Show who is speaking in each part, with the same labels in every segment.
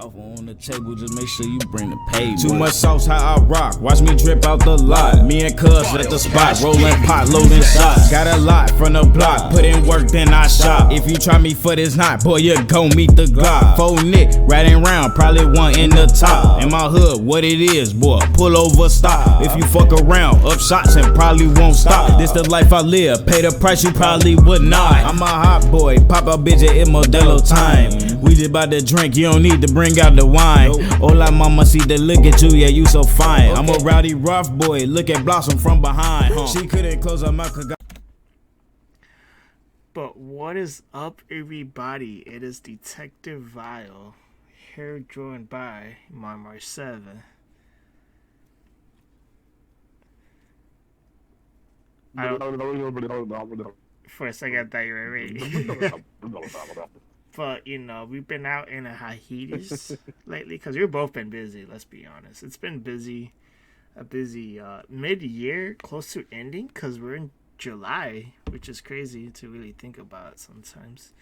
Speaker 1: Offer on the table, just make sure you bring the pay. Too much sauce, how I rock. Watch me drip out the lot. Me and Cuz at the spot, rolling pot, loading shots. Got a lot from the block, put in work, then I shop. If you try me for this night, boy, you gon' meet the Glock. Full Nick, riding round, probably one in the top. In my hood, what it is, boy, pull over, stop. If you fuck around, up shots and probably won't stop. This the life I live, pay the price you probably would not. I'm a hot boy, pop a bitch at Modelo time. We just about to drink, you don't need to bring out the wine. Hola mama, see the look at you, yeah, you so fine. I'm a rowdy rough boy, look at Blossom from behind. She couldn't close her mouth.
Speaker 2: But what is up, everybody? It is Detective Vile, here joined by Marmar 7. For a second, I thought you were ready. But, you know, we've been out in a hiatus lately because we've both been busy, let's be honest. It's been a busy mid-year, close to ending, because we're in July, which is crazy to really think about sometimes.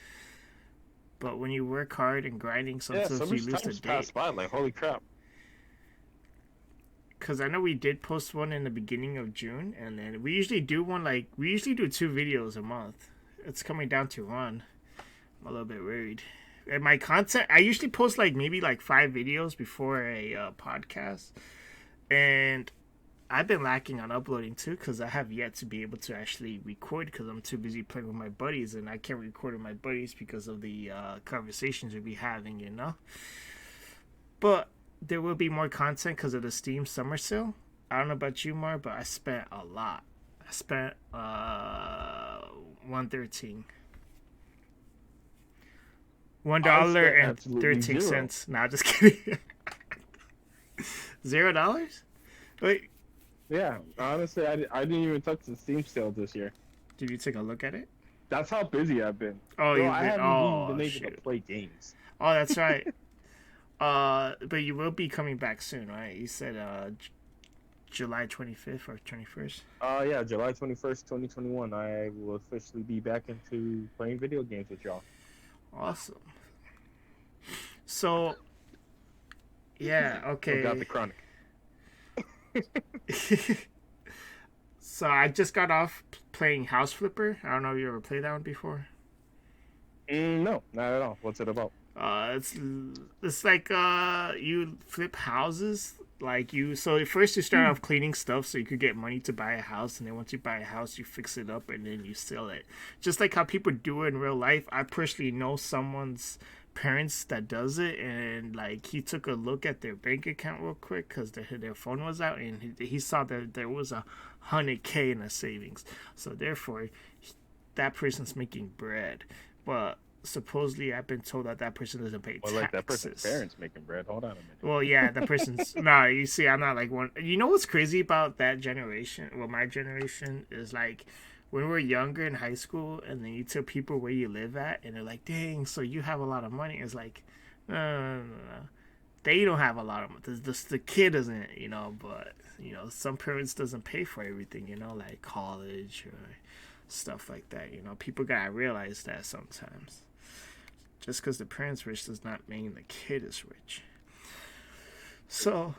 Speaker 2: But when you work hard and grinding, sometimes you lose the date.
Speaker 3: By, like, holy crap.
Speaker 2: Because I know we did post one in the beginning of June, and then we usually do we usually do 2 videos a month. It's coming down to 1. I'm a little bit worried. And my content, I usually post maybe 5 videos before a podcast. And I've been lacking on uploading too, because I have yet to be able to actually record because I'm too busy playing with my buddies, and I can't record with my buddies because of the conversations we'll be having, you know? But there will be more content because of the Steam Summer Sale. I don't know about you, Mar, but I spent a lot. I spent $1.13. $1.13. Nah, just kidding. $0? Wait.
Speaker 3: Yeah, honestly, I didn't even touch the Steam sale this year.
Speaker 2: Did you take a look at it?
Speaker 3: That's how busy I've been.
Speaker 2: Oh,
Speaker 3: I haven't even been
Speaker 2: shoot.
Speaker 3: able to play games.
Speaker 2: Oh, that's right. But you will be coming back soon, right? You said July 25th or 21st?
Speaker 3: Yeah, July 21st, 2021. I will officially be back into playing video games with y'all.
Speaker 2: Awesome. So, yeah, okay.
Speaker 3: Got the chronic.
Speaker 2: So I just got off playing House Flipper. I don't know if you ever played that one before.
Speaker 3: No, not at all. What's it about?
Speaker 2: It's like you flip houses. So first you start off cleaning stuff so you could get money to buy a house, and then once you buy a house you fix it up and then you sell it. Just like how people do it in real life. I personally know someone's parents that does it, and he took a look at their bank account real quick because their phone was out, and he saw that there was $100K in the savings. So therefore that person's making bread, but supposedly I've been told that person doesn't pay taxes.
Speaker 3: Well, that person's parents making bread. Hold on a minute.
Speaker 2: Well, yeah, the person's no. You see, I'm not one. You know what's crazy about that generation? Well, my generation is when we're younger in high school, and then you tell people where you live at, and they're like, "Dang, so you have a lot of money." It's like, no. They don't have a lot of money. The kid doesn't, you know. But some parents doesn't pay for everything, like college or stuff like that. People gotta realize that sometimes. Just because the parent's rich does not mean the kid is rich. So,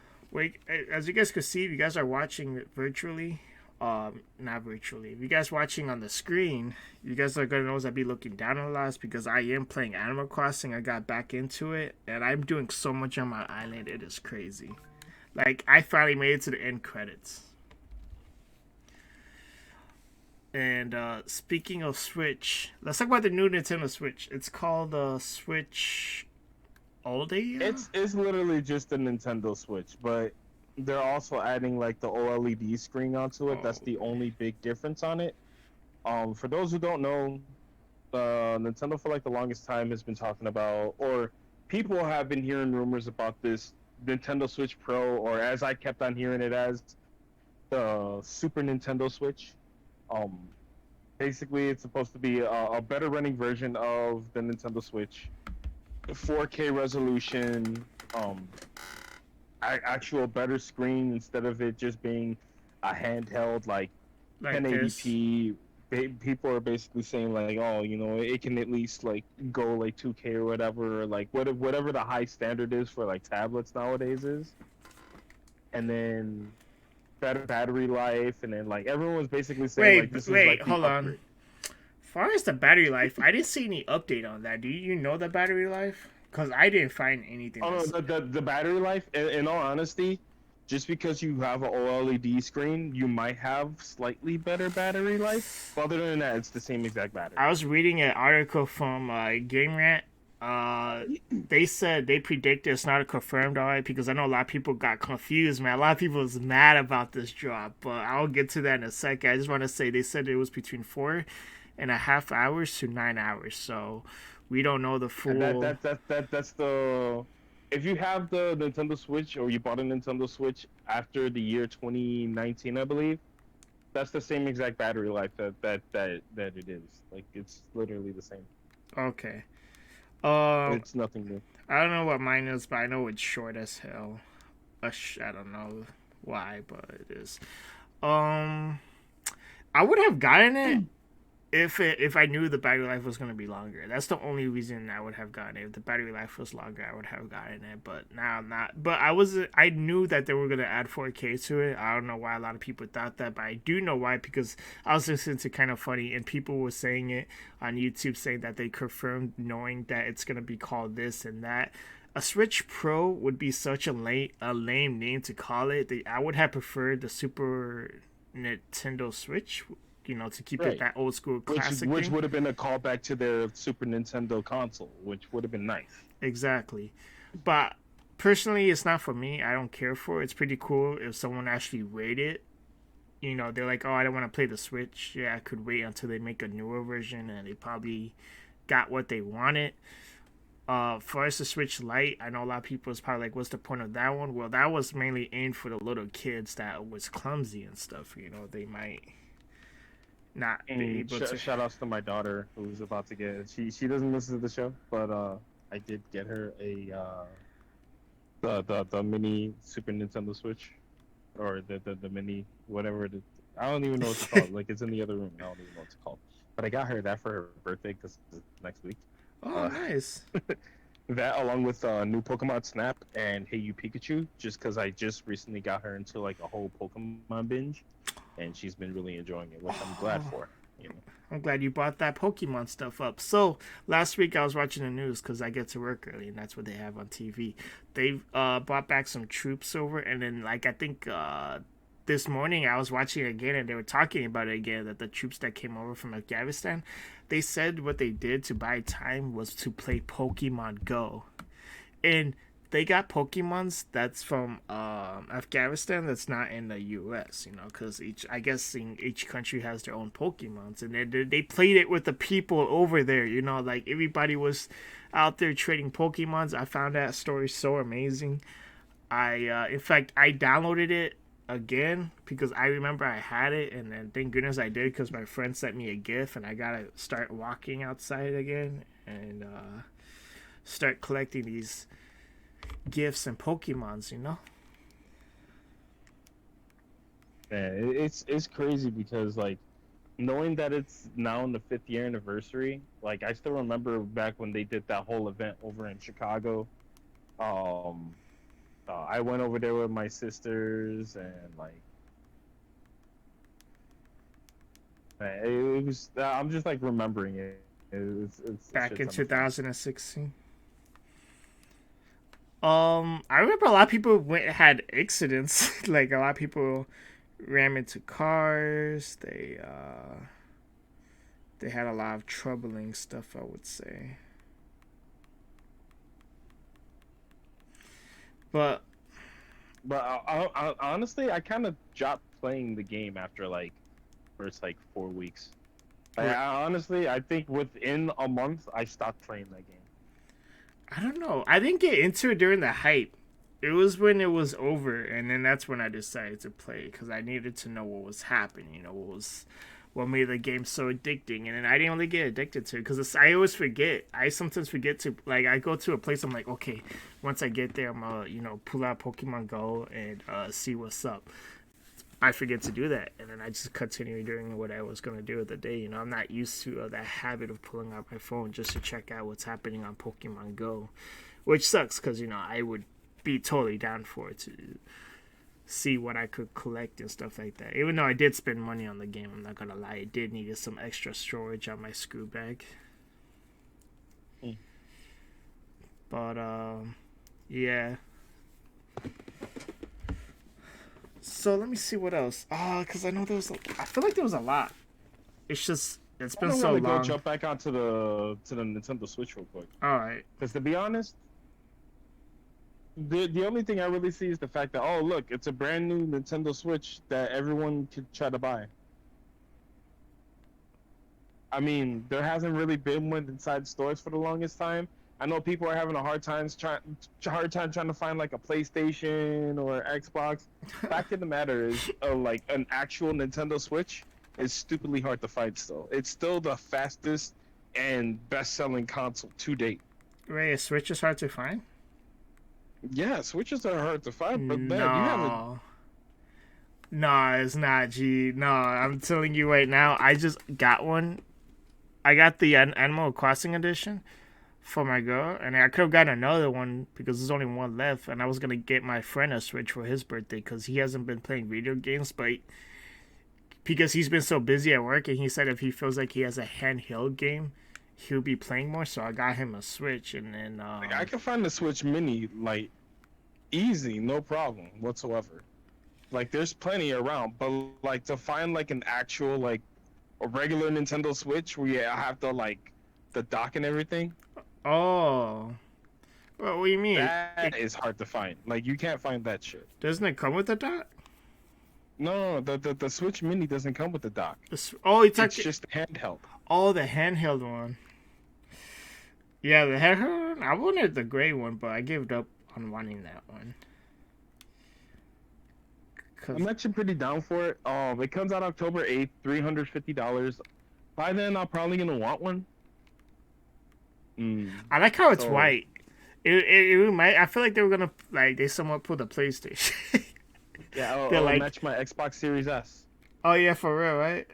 Speaker 2: as you guys can see, if you guys are watching it virtually, not virtually, if you guys watching on the screen, you guys are going to notice I be looking down a lot because I am playing Animal Crossing. I got back into it, and I'm doing so much on my island, it is crazy. I finally made it to the end credits. And speaking of Switch, let's talk about the new Nintendo Switch. It's called the Switch OLED.
Speaker 3: It's literally just a Nintendo Switch, but they're also adding the OLED screen onto it. That's the only big difference on it. For those who don't know, Nintendo for the longest time has been talking about, or people have been hearing rumors about this Nintendo Switch Pro, or as I kept on hearing it as the Super Nintendo Switch. Basically, it's supposed to be a better running version of the Nintendo Switch, 4K resolution, actual better screen instead of it just being a handheld 1080p people are basically saying like, oh, it can at least like go like 2K or whatever, or like whatever the high standard is for like tablets nowadays is, and then better battery life, and then like everyone was basically saying like this is like the
Speaker 2: Hold on.
Speaker 3: upgrade.
Speaker 2: As far as the battery life, I didn't see any update on that. Do you know the battery life? Because I didn't find anything.
Speaker 3: Oh no, the battery life. In all honesty, just because you have an OLED screen, you might have slightly better battery life. But other than that, it's the same exact battery.
Speaker 2: I was reading an article from Game Rant. They said they predicted it's not a confirmed alright because I know a lot of people got confused, man. A lot of people was mad about this drop, but I'll get to that in a second. I just want to say they said it was between 4.5 hours to 9 hours, so we don't know the full.
Speaker 3: That's the. If you have the Nintendo Switch or you bought a Nintendo Switch after the year 2019, I believe, that's the same exact battery life that it is. Like it's literally the same.
Speaker 2: Okay.
Speaker 3: It's nothing new.
Speaker 2: I don't know what mine is, but I know it's short as hell. I don't know why, but it is. I would have gotten it if I knew the battery life was gonna be longer. That's the only reason I would have gotten it. If the battery life was longer, I would have gotten it. But now I'm not. But I knew that they were gonna add 4K to it. I don't know why a lot of people thought that, but I do know why because I was listening to Kind of Funny and people were saying it on YouTube, saying that they confirmed knowing that it's gonna be called this and that. A Switch Pro would be such a lame name to call it. I would have preferred the Super Nintendo Switch, to keep it that old school classic
Speaker 3: which
Speaker 2: thing.
Speaker 3: would have been a callback to their Super Nintendo console, which would have been nice.
Speaker 2: Exactly. But personally, it's not for me. I don't care for it. It's pretty cool if someone actually rated it. They're like, oh, I don't want to play the Switch. Yeah, I could wait until they make a newer version, and they probably got what they wanted. For us, the Switch Lite, I know a lot of people is probably like, what's the point of that one? Well, that was mainly aimed for the little kids that was clumsy and stuff. They might not be able to.
Speaker 3: Shout outs to my daughter who's about to get. She doesn't listen to the show, but I did get her a the mini Super Nintendo Switch, or the mini whatever it is. I don't even know what it's called. Like it's in the other room. I don't even know what it's called. But I got her that for her birthday because it's next week.
Speaker 2: Oh, nice.
Speaker 3: That along with new Pokemon Snap and Hey You Pikachu, just because I just recently got her into like a whole Pokemon binge, and she's been really enjoying it, which I'm glad for.
Speaker 2: I'm glad you brought that Pokemon stuff up. So last week I was watching the news because I get to work early, and that's what they have on TV. They brought back some troops over, and then I think this morning I was watching it again, and they were talking about it again, that the troops that came over from Afghanistan, they said what they did to buy time was to play Pokemon Go. And they got Pokemons that's from Afghanistan that's not in the U.S., because each country has their own Pokemons. And they played it with the people over there, like everybody was out there trading Pokemons. I found that story so amazing. In fact, I downloaded it again because I remember I had it, and then thank goodness I did because my friend sent me a gift, and I gotta start walking outside again and start collecting these gifts and Pokemons.
Speaker 3: Yeah, it's crazy because like knowing that it's now in the 5th year anniversary, like I still remember back when they did that whole event over in Chicago. I went over there with my sisters, and like it was. I'm just like remembering it. It's
Speaker 2: back in 2016. I remember a lot of people had accidents. Like a lot of people ran into cars. They had a lot of troubling stuff, I would say. But
Speaker 3: I honestly, I kind of dropped playing the game after like first like 4 weeks. I think within a month I stopped playing that game.
Speaker 2: I don't know. I didn't get into it during the hype. It was when it was over, and then that's when I decided to play because I needed to know what was happening. What made the game so addicting, and then I didn't really get addicted to it because I always forget. I sometimes forget to I go to a place. I'm like, okay, once I get there, I'm pull out Pokemon Go and see what's up. I forget to do that, and then I just continue doing what I was gonna do of the day. I'm not used to that habit of pulling out my phone just to check out what's happening on Pokemon Go, which sucks because I would be totally down for it to see what I could collect and stuff like that. Even though I did spend money on the game, I'm not gonna lie, it did need some extra storage on my screw bag. But yeah. So let me see what else. Because I know I feel like there was a lot. It's been so long.
Speaker 3: Go jump back onto the Nintendo Switch real quick.
Speaker 2: All right.
Speaker 3: Because to be honest, the only thing I really see is the fact that, oh look, it's a brand new Nintendo Switch that everyone could try to buy. I mean, there hasn't really been one inside stores for the longest time. I know people are having a hard time trying to find like a PlayStation or Xbox. Fact of the matter is, like an actual Nintendo Switch is stupidly hard to find still. It's still the fastest and best-selling console to date.
Speaker 2: Ray, a Switch is hard to find?
Speaker 3: Yeah, Switches are hard to find, but man, you haven't.
Speaker 2: No, it's not, G. No, I'm telling you right now, I just got one. I got the Animal Crossing edition for my girl, and I could have gotten another one because there's only one left, and I was going to get my friend a Switch for his birthday because he hasn't been playing video games, but because he's been so busy at work, and he said if he feels like he has a handheld game, he'll be playing more, so I got him a Switch, and then...
Speaker 3: like, I can find the Switch Mini, like, easy, no problem whatsoever. Like, there's plenty around, but, like, to find, like, an actual, like, a regular Nintendo Switch where you have to, like, the dock and everything.
Speaker 2: Oh. Well, what do you mean?
Speaker 3: That is hard to find. Like, you can't find that shit.
Speaker 2: Doesn't it come with a dock?
Speaker 3: No, the Switch Mini doesn't come with the dock.
Speaker 2: It's
Speaker 3: just handheld.
Speaker 2: Oh, the handheld one. Yeah, the handheld one. I wanted the gray one, but I gave up on wanting that one.
Speaker 3: I'm actually pretty down for it. It comes out October 8th, $350. By then, I'm probably gonna want one.
Speaker 2: I like how it's white. It might. I feel like they were gonna they somewhat put the PlayStation.
Speaker 3: Yeah, it'll match my Xbox Series S.
Speaker 2: Oh yeah, for real, right?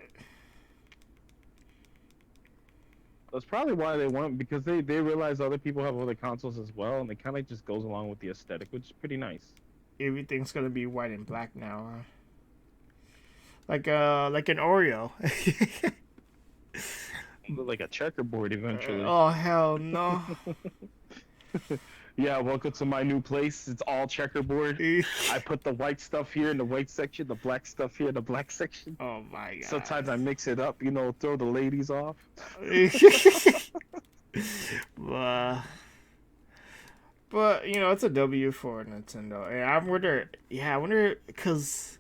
Speaker 3: That's probably why they want, because they realize other people have other consoles as well, and it kind of just goes along with the aesthetic, which is pretty nice.
Speaker 2: Everything's gonna be white and black now, huh? Like an Oreo.
Speaker 3: Like a checkerboard eventually.
Speaker 2: Oh hell no.
Speaker 3: Yeah, welcome to my new place. It's all checkerboard. I put the white stuff here in the white section, the black stuff here in the black section.
Speaker 2: Oh my god.
Speaker 3: Sometimes I mix it up, throw the ladies off.
Speaker 2: But it's a W for Nintendo. And I wonder because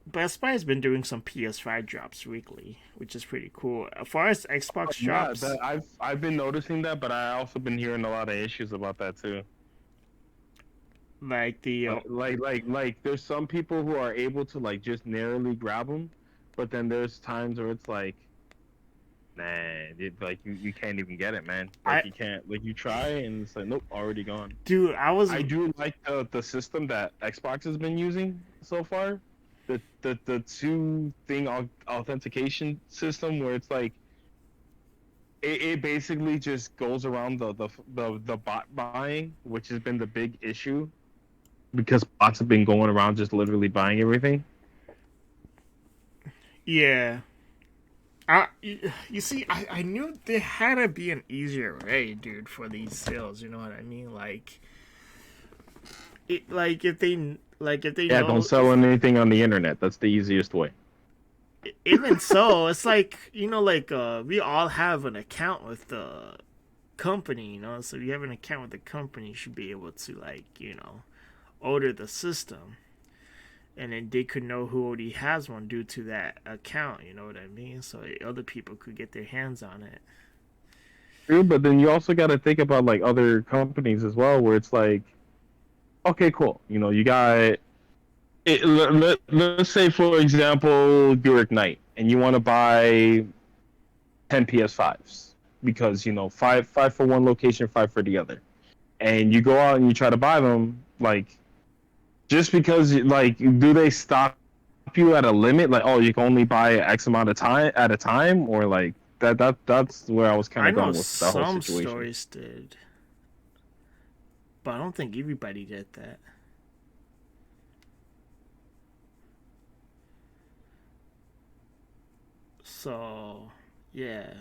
Speaker 2: Best Buy has been doing some PS5 drops weekly, which is pretty cool. As far as Xbox drops,
Speaker 3: I've been noticing that, but I also been hearing a lot of issues about that too.
Speaker 2: Like
Speaker 3: like there's some people who are able to like just narrowly grab them, but then there's times where it's like, you can't even get it, man. You can't, you try and it's like, nope, already gone.
Speaker 2: Dude, I
Speaker 3: do like the system that Xbox has been using so far. The two-thing authentication system where it's like it basically just goes around the bot buying, which has been the big issue because bots have been going around just literally buying everything.
Speaker 2: Yeah. You see, I knew there had to be an easier way, dude, for these sales. You know what I mean? If they
Speaker 3: don't sell anything on the internet. That's the easiest way.
Speaker 2: Even so, it's we all have an account with the company, so if you have an account with the company, you should be able to order the system, and then they could know who already has one due to that account. You know what I mean? So other people could get their hands on it.
Speaker 3: True, but then you also got to think about other companies as well, where it's like, okay, cool. You got it. Let's say, for example, you Ignite, and you want to buy 10 PS5s because 5 for one location, 5 for the other, and you go out and you try to buy them. Just because, like, do they stop you at a limit? Like, oh, you can only buy X amount of time at a time, or like that's where I was kind
Speaker 2: I
Speaker 3: of
Speaker 2: know
Speaker 3: going with that whole
Speaker 2: some
Speaker 3: situation.
Speaker 2: stores did, but I don't think everybody did that. So, yeah.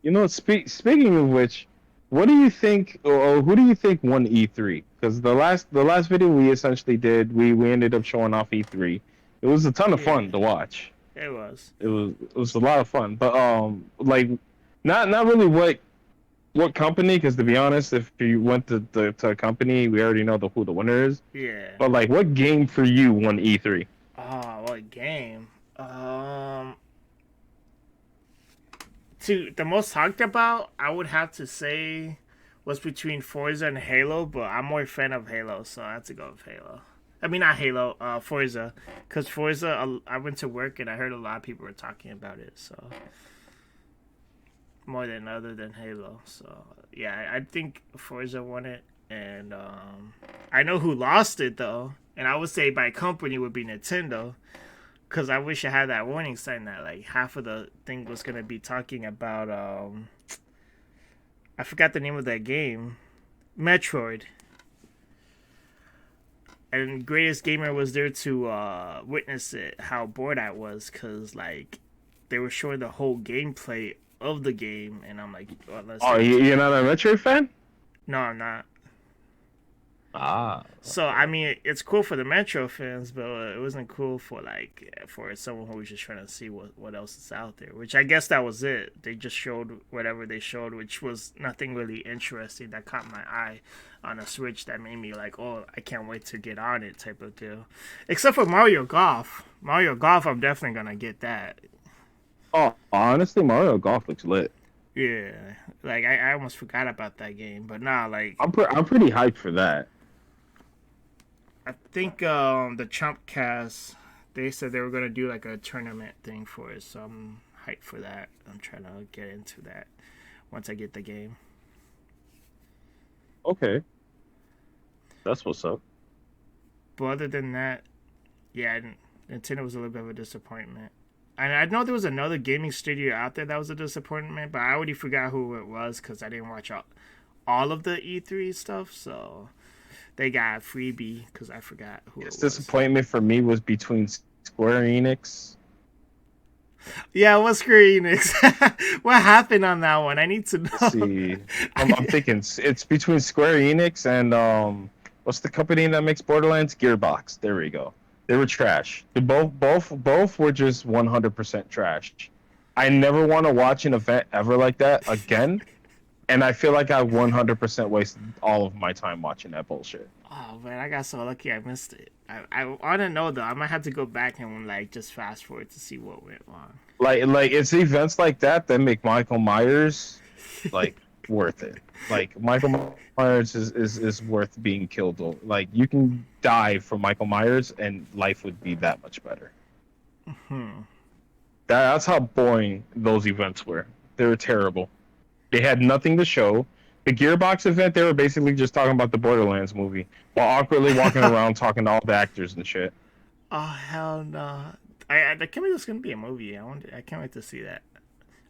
Speaker 3: You know, speaking of which, what do you think, or who do you think won E3? Because the last video we essentially did, we ended up showing off E3. It was a ton of
Speaker 2: Yeah,
Speaker 3: fun to watch.
Speaker 2: it was.
Speaker 3: It was a lot of fun, but like, not really what company, because to be honest, if you went to a company, we already know who the winner is.
Speaker 2: Yeah.
Speaker 3: But like, what game for you won E3?
Speaker 2: Oh, what game? Um, to the most talked about, I would have to say was between Forza and Halo, but I'm more a fan of Halo, so I have to go with Halo. I mean, not Halo, Forza, because Forza, I went to work and I heard a lot of people were talking about it, so more than other than Halo. So yeah, I think Forza won it, and I know who lost it though, and I would say by company would be Nintendo, because I wish I had that warning sign that like half of the thing was gonna be talking about I forgot the name of that game, Metroid, and Greatest Gamer was there to witness it. How bored I was, cause like they were showing the whole gameplay of the game, and I'm like, well, let's
Speaker 3: Oh,
Speaker 2: see what's
Speaker 3: you're
Speaker 2: going
Speaker 3: not
Speaker 2: on.
Speaker 3: a Metroid fan?
Speaker 2: No, I'm not.
Speaker 3: Ah,
Speaker 2: So I mean, it's cool for the Metro fans, but it wasn't cool for for someone who was just trying to see what else is out there. Which I guess that was it. They just showed whatever they showed, which was nothing really interesting that caught my eye on a Switch that made me like, oh, I can't wait to get on it type of deal. Except for Mario Golf. Mario Golf, I'm definitely gonna get that.
Speaker 3: oh, honestly, Mario Golf looks lit.
Speaker 2: Yeah, like I almost forgot about that game, but nah, like
Speaker 3: I'm pretty hyped for that.
Speaker 2: I think the Chump Cast they said they were gonna do like a tournament thing for it, so I'm hyped for that. I'm trying to get into that once I get the game.
Speaker 3: Okay, that's what's up.
Speaker 2: But other than that, yeah, Nintendo was a little bit of a disappointment. And I know there was another gaming studio out there that was a disappointment, but I already forgot who it was because I didn't watch all of the E3 stuff. So they got freebie because I forgot who it
Speaker 3: Its
Speaker 2: was.
Speaker 3: disappointment for me was between Square Enix.
Speaker 2: Yeah, what's Square Enix? What happened on that one? I need to
Speaker 3: Let's
Speaker 2: know.
Speaker 3: see, I'm thinking it's between Square Enix and what's the company that makes Borderlands? Gearbox. There we go. They were trash. They both were just 100% trash. I never want to watch an event ever like that again, and I feel like I 100% wasted all of my time watching that bullshit.
Speaker 2: Oh man, I got so lucky I missed it. I want to know though. I might have to go back and like just fast forward to see what went wrong.
Speaker 3: Like it's events like that that make Michael Myers like worth it. Like Michael Myers is worth being killed. Like you can die from Michael Myers and life would be that much better.
Speaker 2: Hmm.
Speaker 3: That's how boring those events were. They were terrible. They had nothing to show. The Gearbox event, they were basically just talking about the Borderlands movie while awkwardly walking around talking to all the actors and shit.
Speaker 2: Oh hell no! I can't believe it's gonna be a movie. I can't wait to see that.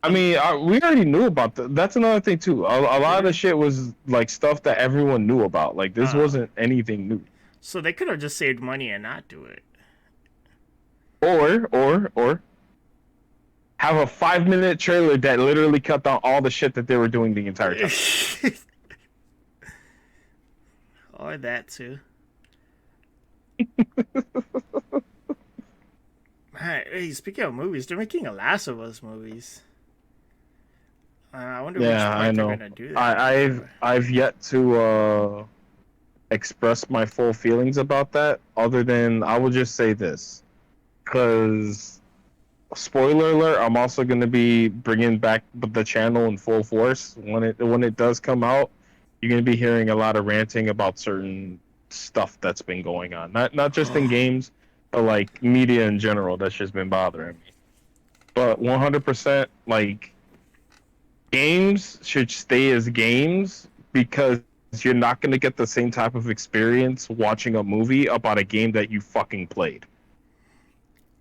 Speaker 3: I mean, we already knew about that. That's another thing too. A lot of the
Speaker 2: Did
Speaker 3: shit was like stuff that everyone knew about. Like this
Speaker 2: uh,
Speaker 3: wasn't anything new.
Speaker 2: so they could have just saved money and not do it.
Speaker 3: Or have a 5 minute trailer that literally cut down all the shit that they were doing the entire time.
Speaker 2: Or that too. Hey, speaking of movies, they're making a Last of Us movies. I wonder which
Speaker 3: Yeah, I
Speaker 2: part they're
Speaker 3: know.
Speaker 2: gonna do that.
Speaker 3: I've yet to express my full feelings about that. Other than I will just say this, because spoiler alert, I'm also going to be bringing back the channel in full force when it does come out. You're going to be hearing a lot of ranting about certain stuff that's been going on, not just in games, but like media in general. That's just been bothering me. But 100%, like games should stay as games because you're not going to get the same type of experience watching a movie about a game that you fucking played.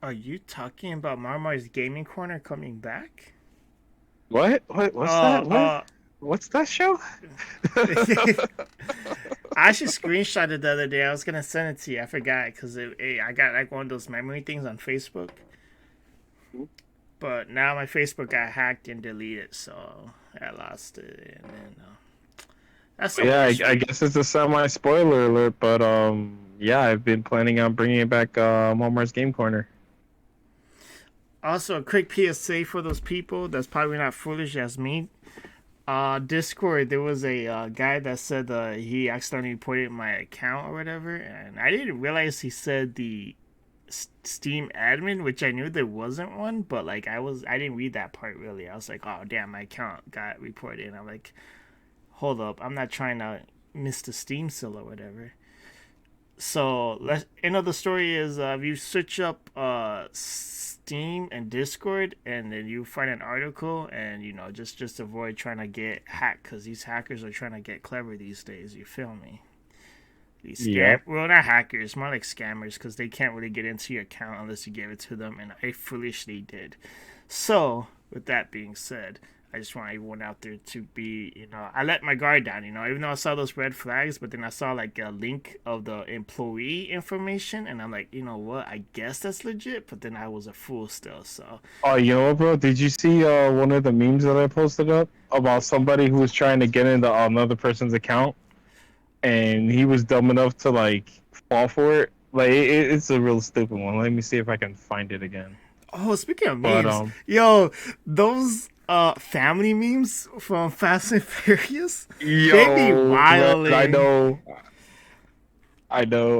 Speaker 2: Are you talking about Marmar's Gaming Corner coming back?
Speaker 3: What? What's that? What's that show?
Speaker 2: I actually screenshotted it the other day. I was gonna send it to you. I forgot because I got like one of those memory things on Facebook. But now my Facebook got hacked and deleted, so I lost it. And then that's the
Speaker 3: Yeah,
Speaker 2: worst.
Speaker 3: I guess it's a semi-spoiler alert, but yeah, I've been planning on bringing back Walmart's Game Corner.
Speaker 2: Also, a quick PSA for those people that's probably not foolish as me. Discord, there was a guy that said he accidentally reported my account or whatever, and I didn't realize he said the Steam admin, which I knew there wasn't one, but like I didn't read that part really. I was like, oh damn, my account got reported, and I'm like, hold up, I'm not trying to miss the Steam sale or whatever. So end of the story is if you search up Steam and Discord, and then you find an article, and just avoid trying to get hacked, because these hackers are trying to get clever these days. You feel me? Well, not hackers, more like scammers, because they can't really get into your account unless you give it to them, and I foolishly did. So, with that being said, I just want everyone out there to be, I let my guard down, even though I saw those red flags, but then I saw like a link of the employee information, and I'm like, you know what, I guess that's legit, but then I was a fool still, so.
Speaker 3: Oh, you know what, bro? Did you see one of the memes that I posted up about somebody who was trying to get into another person's account, and he was dumb enough to like fall for it? Like, it's a real stupid one. Let me see if I can find it again.
Speaker 2: Oh, speaking of memes, yo, those family memes from Fast and Furious, they be wild.
Speaker 3: I know.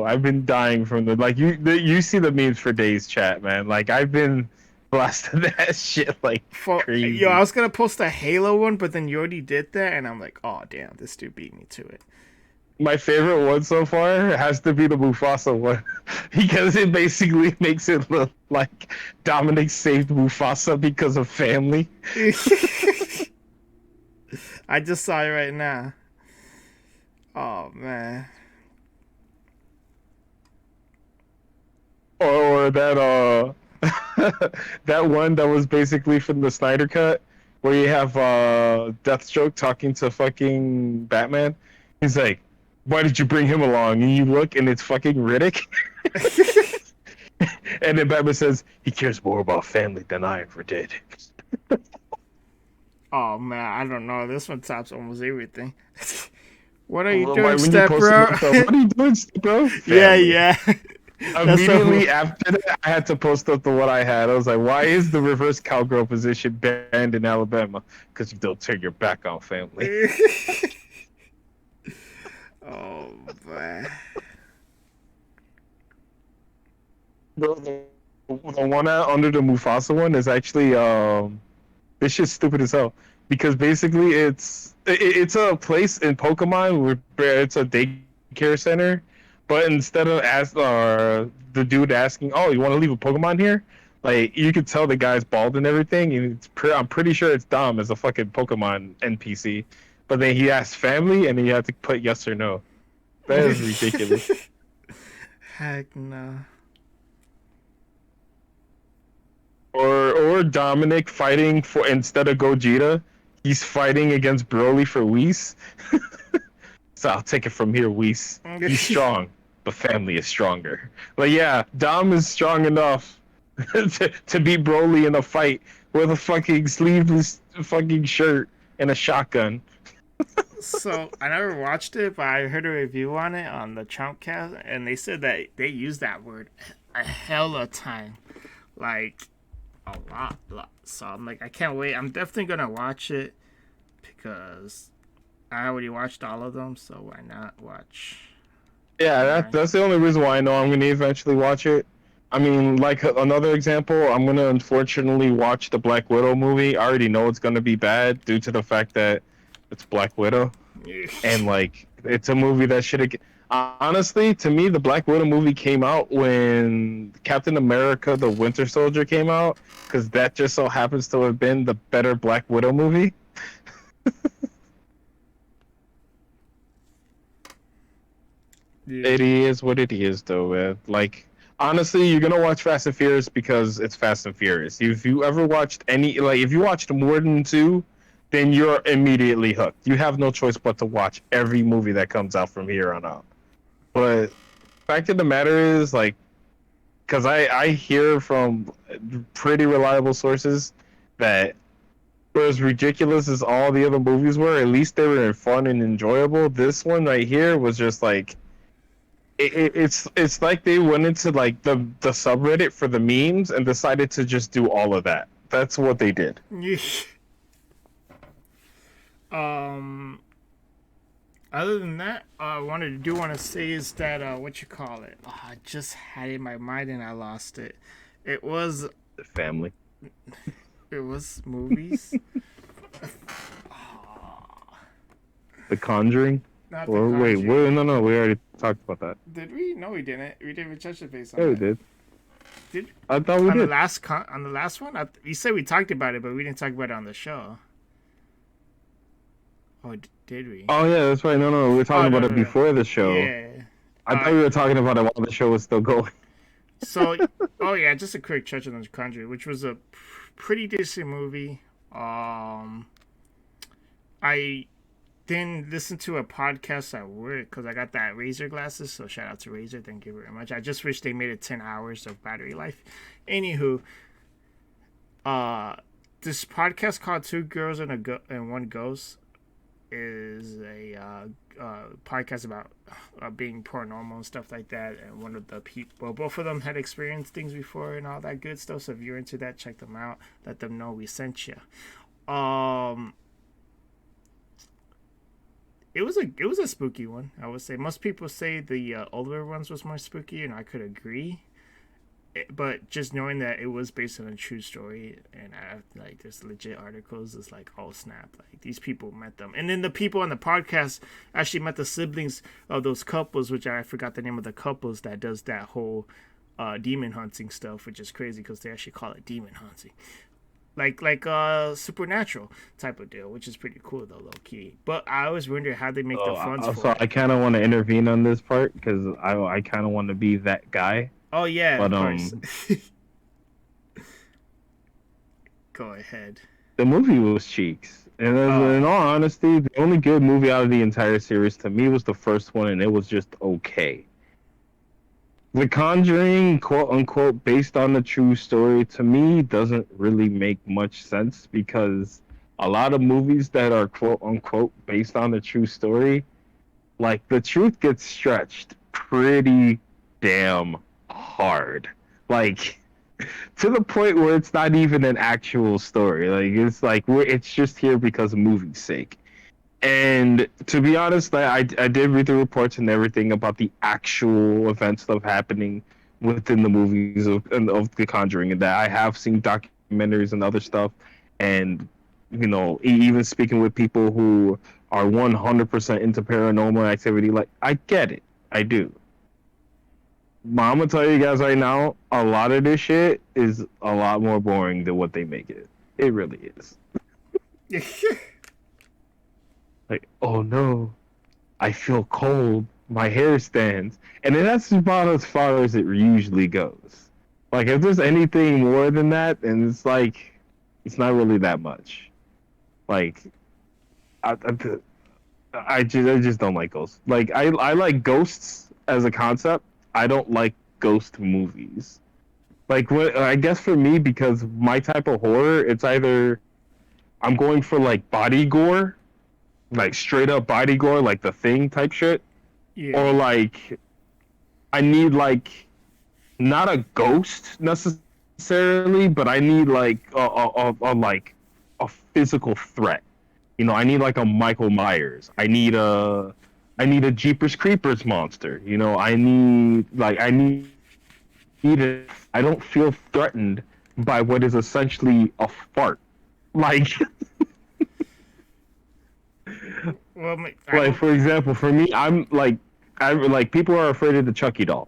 Speaker 3: I've been dying from them. Like you see the memes for days, chat, man. Like I've been blasting that shit like crazy.
Speaker 2: Yo, I was gonna post a Halo one, but then you already did that, and I'm like, oh damn, this dude beat me to it.
Speaker 3: My favorite one so far has to be the Mufasa one, because it basically makes it look like Dominic saved Mufasa because of family.
Speaker 2: I just saw it right now. Oh man.
Speaker 3: Or that that one that was basically from the Snyder Cut, where you have Deathstroke talking to fucking Batman. He's like, why did you bring him along? And you look, and it's fucking Riddick. And then Batman says, he cares more about family than I ever did.
Speaker 2: Oh, man, I don't know. This one tops almost everything. What are you doing, Step Bro?
Speaker 3: What are you doing, Step Bro?
Speaker 2: Yeah.
Speaker 3: Immediately after that, I had to post up the what I had. I was like, why is the reverse cowgirl position banned in Alabama? Because you don't turn your back on family.
Speaker 2: Oh, man.
Speaker 3: The one under the Mufasa one is actually this shit's stupid as hell, because basically it's a place in Pokemon where it's a daycare center, but instead of the dude asking, oh, you want to leave a Pokemon here, like you could tell the guy's bald and everything, and I'm pretty sure it's Dom as a fucking Pokemon NPC, but then he asked family, and then you have to put yes or no. That is ridiculous.
Speaker 2: Heck no.
Speaker 3: Or Dominic fighting for, instead of Gogeta, he's fighting against Broly for Whis. So I'll take it from here, Whis. He's strong, but family is stronger. Like, yeah, Dom is strong enough to beat Broly in a fight with a fucking sleeveless fucking shirt and a shotgun.
Speaker 2: So I never watched it, but I heard a review on it on the Chumpcast, and they said that they use that word a hell of a time, like a lot. So I'm like, I can't wait. I'm definitely gonna watch it because I already watched all of them. So why not watch?
Speaker 3: Yeah, that's the only reason why I know I'm gonna eventually watch it. I mean, like another example, I'm gonna unfortunately watch the Black Widow movie. I already know it's gonna be bad due to the fact that it's Black Widow, and like it's a movie that should have. Honestly, to me, the Black Widow movie came out when Captain America: The Winter Soldier came out, because that just so happens to have been the better Black Widow movie.
Speaker 2: Yeah.
Speaker 3: It is what it is, though, man. Like, honestly, you're gonna watch Fast and Furious because it's Fast and Furious. If you ever watched if you watched more than two, then you're immediately hooked. You have no choice but to watch every movie that comes out from here on out. But fact of the matter is, like, because I hear from pretty reliable sources that for as ridiculous as all the other movies were, at least they were fun and enjoyable. This one right here was just like it's like they went into like the subreddit for the memes and decided to just do all of that. That's what they did.
Speaker 2: um. Other than that, I want to say is that what you call it? Oh, I just had it in my mind and I lost it. It was
Speaker 3: The family.
Speaker 2: Movies.
Speaker 3: The Conjuring.
Speaker 2: Not the
Speaker 3: Or wait,
Speaker 2: Conjuring.
Speaker 3: no, we already talked about that.
Speaker 2: Did we? No, we didn't. We didn't even touch the base on
Speaker 3: Yeah, we
Speaker 2: that.
Speaker 3: did.
Speaker 2: Did
Speaker 3: I thought we
Speaker 2: on
Speaker 3: did.
Speaker 2: on the last one? You said we talked about it, but we didn't talk about it on the show. Oh, did we?
Speaker 3: Oh yeah, that's right. No, we were talking about it
Speaker 2: no.
Speaker 3: before the show.
Speaker 2: Yeah.
Speaker 3: I thought we were talking about it while the show was still going.
Speaker 2: So, oh yeah, just a quick touch on the Conjuring, which was a pretty decent movie. I didn't listen to a podcast at work because I got that Razer glasses. So shout out to Razer, thank you very much. I just wish they made it 10 hours of battery life. Anywho, this podcast called Two Girls and One Ghost is a podcast about being paranormal and stuff like that. And one of the people, both of them had experienced things before and all that good stuff. So if you're into that, check them out. Let them know we sent you. It was a spooky one, I would say. Most people say the older ones was more spooky, and I could agree. But just knowing that it was based on a true story, and there's legit articles, it's like, oh snap, like these people met them, and then the people on the podcast actually met the siblings of those couples, which I forgot the name of the couples that does that whole demon hunting stuff, which is crazy because they actually call it demon hunting, like supernatural type of deal, which is pretty cool though, low key. But I always wonder how they make the funds for
Speaker 3: So
Speaker 2: it.
Speaker 3: I kind of want to intervene on this part because I kind of want to be that guy.
Speaker 2: Oh yeah,
Speaker 3: But
Speaker 2: of course. Go ahead.
Speaker 3: The movie was cheeks, and in all honesty, the only good movie out of the entire series to me was the first one, and it was just okay. The Conjuring, quote unquote, based on the true story, to me doesn't really make much sense because a lot of movies that are quote unquote based on the true story, like the truth gets stretched pretty damn hard. Like to the point where it's not even an actual story. Like it's just here because of movie's sake. And to be honest, I did read the reports and everything about the actual events that are happening within the movies of The Conjuring, and that I have seen documentaries and other stuff, and even speaking with people who are 100% into paranormal activity, like I get it, I do. But I'm gonna tell you guys right now, a lot of this shit is a lot more boring than what they make it. It really is. Like, oh no, I feel cold. My hair stands, and then that's about as far as it usually goes. Like, if there's anything more than that, then it's like, it's not really that much. Like, I just don't like ghosts. Like, I like ghosts as a concept. I don't like ghost movies. Like, I guess for me, because my type of horror, it's either I'm going for like body gore, like straight up body gore, like The Thing type shit, or like I need like not a ghost necessarily, but I need like a physical threat. I need like a Michael Myers. I need a Jeepers Creepers monster. I don't feel threatened by what is essentially a fart. Like
Speaker 2: Well,
Speaker 3: like for example, for me, I'm like people are afraid of the Chucky doll.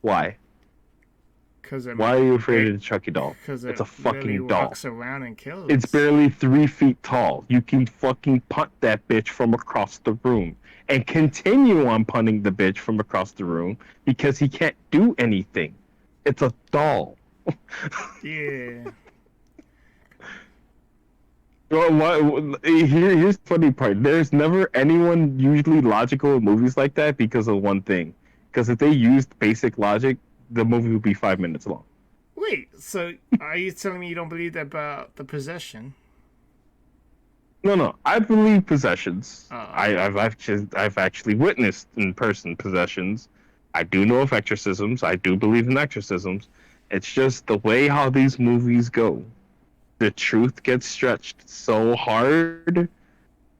Speaker 3: Why? Why are you afraid of the Chucky doll?
Speaker 2: Because
Speaker 3: it's a fucking doll.
Speaker 2: Walks around and kills.
Speaker 3: It's barely 3 feet tall. You can fucking punt that bitch from across the room, and continue on punning the bitch from across the room because he can't do anything. It's a doll.
Speaker 2: Yeah.
Speaker 3: Here's the funny part. There's never anyone usually logical in movies like that because of one thing. Because if they used basic logic, the movie would be 5 minutes long.
Speaker 2: Wait, so are you telling me you don't believe that about the possession?
Speaker 3: No. I believe possessions.
Speaker 2: Oh.
Speaker 3: I've actually witnessed in person possessions. I do know of exorcisms. I do believe in exorcisms. It's just the way how these movies go. The truth gets stretched so hard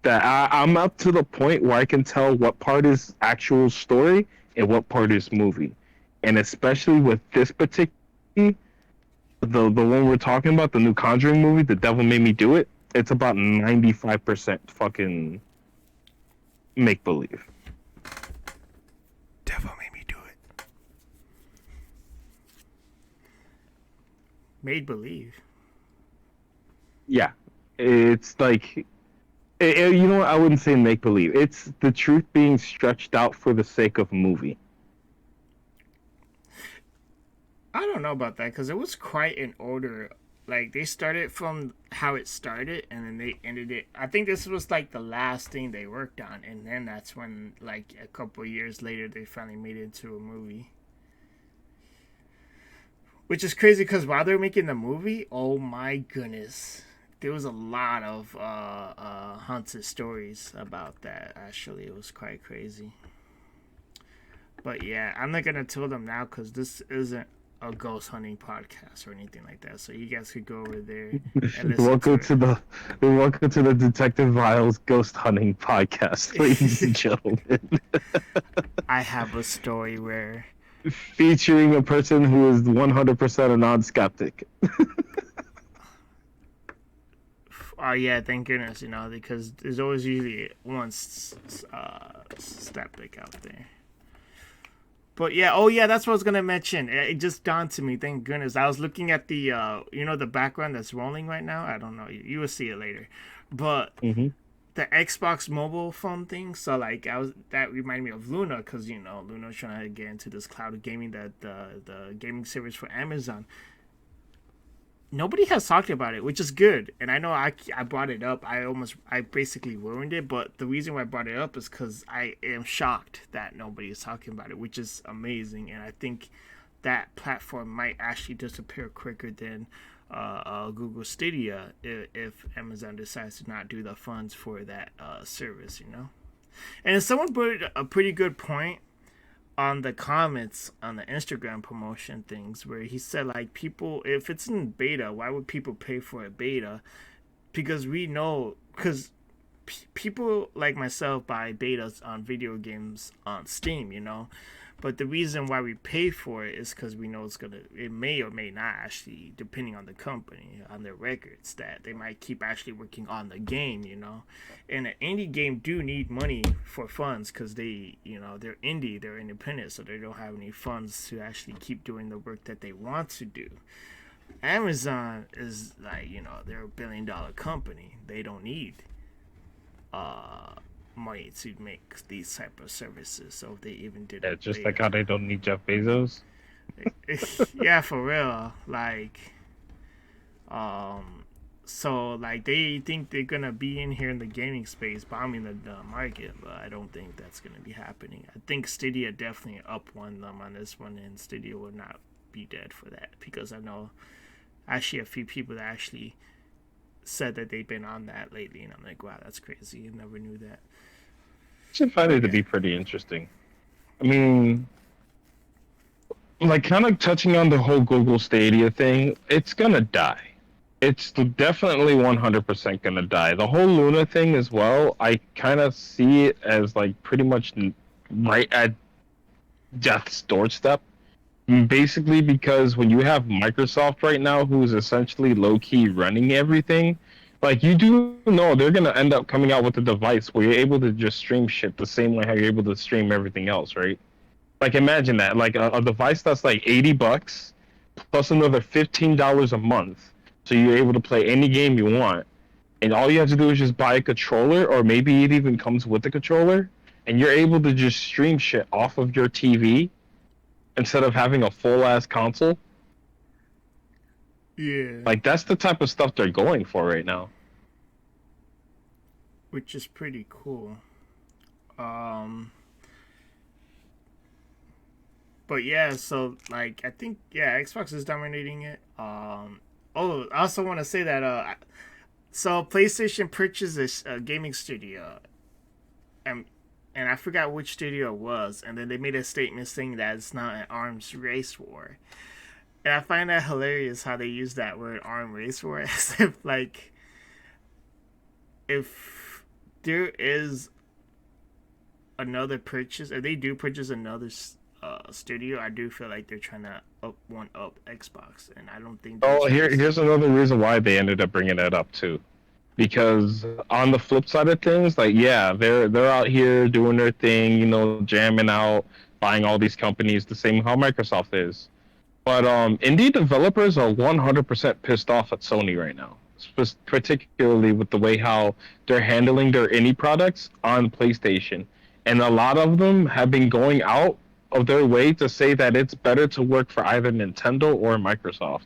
Speaker 3: that I'm up to the point where I can tell what part is actual story and what part is movie. And especially with this particular movie, the one we're talking about, the new Conjuring movie, The Devil Made Me Do It, it's about 95% fucking make believe.
Speaker 2: Devil made me do it. Made believe.
Speaker 3: Yeah. It's like you know what? I wouldn't say make believe. It's the truth being stretched out for the sake of movie.
Speaker 2: I don't know about that because it was quite in order. Like they started from how it started and then they ended it. I think this was like the last thing they worked on, and then that's when, like a couple of years later, they finally made it into a movie. Which is crazy because while they were making the movie, oh my goodness, there was a lot of haunted stories about that. Actually, it was quite crazy. But yeah, I'm not gonna tell them now because this isn't a ghost hunting podcast or anything like that. So you guys could go over there and listen
Speaker 3: welcome
Speaker 2: to it.
Speaker 3: welcome to the Detective Viles Ghost Hunting Podcast, ladies and gentlemen.
Speaker 2: I have a story where
Speaker 3: Featuring a person who is 100% a non-skeptic.
Speaker 2: oh yeah, thank goodness, because there's always usually one skeptic out there. But yeah, oh yeah, that's what I was gonna mention. It just dawned to me. Thank goodness. I was looking at the, the background that's rolling right now. I don't know. You will see it later. But the Xbox mobile phone thing. So like, that reminded me of Luna because Luna's trying to get into this cloud gaming, that the gaming service for Amazon. Nobody has talked about it, which is good. And I know I brought it up. I basically ruined it. But the reason why I brought it up is because I am shocked that nobody is talking about it, which is amazing. And I think that platform might actually disappear quicker than Google Stadia if Amazon decides to not do the funds for that service, And someone put a pretty good point on the comments on the Instagram promotion things where he said, like, people, if it's in beta, why would people pay for a beta? Because we know, because people like myself buy betas on video games on Steam, but the reason why we pay for it is because we know it may or may not actually, depending on the company, on their records, that they might keep actually working on the game, And an indie game do need money for funds because they, they're indie, they're independent, so they don't have any funds to actually keep doing the work that they want to do. Amazon is like, they're $1 billion company. They don't need money to make these type of services. So if they even did
Speaker 3: it, just like how they don't need Jeff Bezos.
Speaker 2: Yeah, for real. Like, so like they think they're gonna be in here in the gaming space, bombing the market, but I don't think that's gonna be happening. I think Stadia definitely up-won them on this one, and Stadia will not be dead for that because I know actually a few people that actually said that they've been on that lately, and I'm like, wow, that's crazy. I never knew that.
Speaker 3: I should find it to be pretty interesting. I mean, like, kind of touching on the whole Google Stadia thing, it's gonna die. It's definitely 100% gonna die. The whole Luna thing as well, I kind of see it as like pretty much right at death's doorstep. Basically, because when you have Microsoft right now, who's essentially low-key running everything, like, you do know they're going to end up coming out with a device where you're able to just stream shit the same way how you're able to stream everything else, right? Like, imagine that. Like, a device that's like $80 plus another $15 a month. So you're able to play any game you want. And all you have to do is just buy a controller, or maybe it even comes with a controller. and you're able to just stream shit off of your TV instead of having a full ass console.
Speaker 2: Yeah.
Speaker 3: Like that's the type of stuff they're going for right now.
Speaker 2: Which is pretty cool. Um, but yeah, so like I think Xbox is dominating it. Oh, I also want to say that so PlayStation purchased a gaming studio, and I forgot which studio it was, and then they made a statement saying that it's not an arms race war. And I find that hilarious how they use that word arm race war as if like if there is another purchase, if they do purchase another studio, I do feel like they're trying to one up Xbox, and I don't think
Speaker 3: Oh,
Speaker 2: that's
Speaker 3: here's another reason why they ended up bringing that up too. Because on the flip side of things, like yeah, they're out here doing their thing, you know, jamming out, buying all these companies, the same how Microsoft is. But indie developers are 100% pissed off at Sony right now, particularly with the way how they're handling their indie products on PlayStation. And a lot of them have been going out of their way to say that it's better to work for either Nintendo or Microsoft.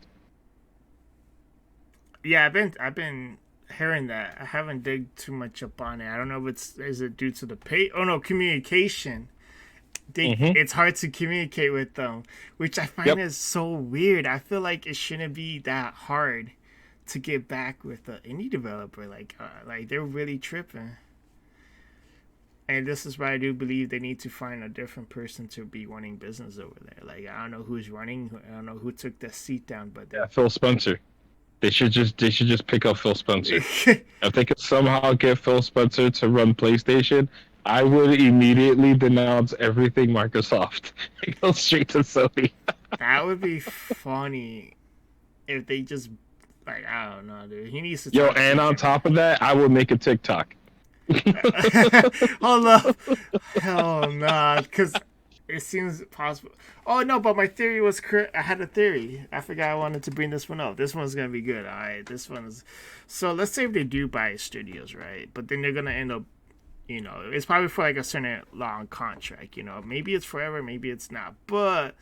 Speaker 2: Yeah, I've been hearing that. I haven't dig too much up on it. I don't know if is it due to the pay. Oh no, communication. It's hard to communicate with them, which I find is so weird. I feel like it shouldn't be that hard to get back with an indie developer. Like they're really tripping. And this is why I do believe they need to find a different person to be running business over there. Like I don't know who's running. I don't know who took the seat down, but
Speaker 3: Yeah, Phil Spencer. They should just pick up Phil Spencer. If they could somehow get Phil Spencer to run PlayStation, I would immediately denounce everything Microsoft and go straight to Sony.
Speaker 2: That would be funny if they just like I don't know, dude. He needs to.
Speaker 3: Yo, and on top of that, I would make a TikTok.
Speaker 2: Hold up, hell nah, because it seems possible. Oh no, but my theory was correct. I had a theory. I forgot I wanted to bring this one up. This one's gonna be good. All right, this one's. So let's say if they do buy studios, right? But then they're gonna end up, you know, it's probably for like a certain long contract. You know, maybe it's forever, maybe it's not. But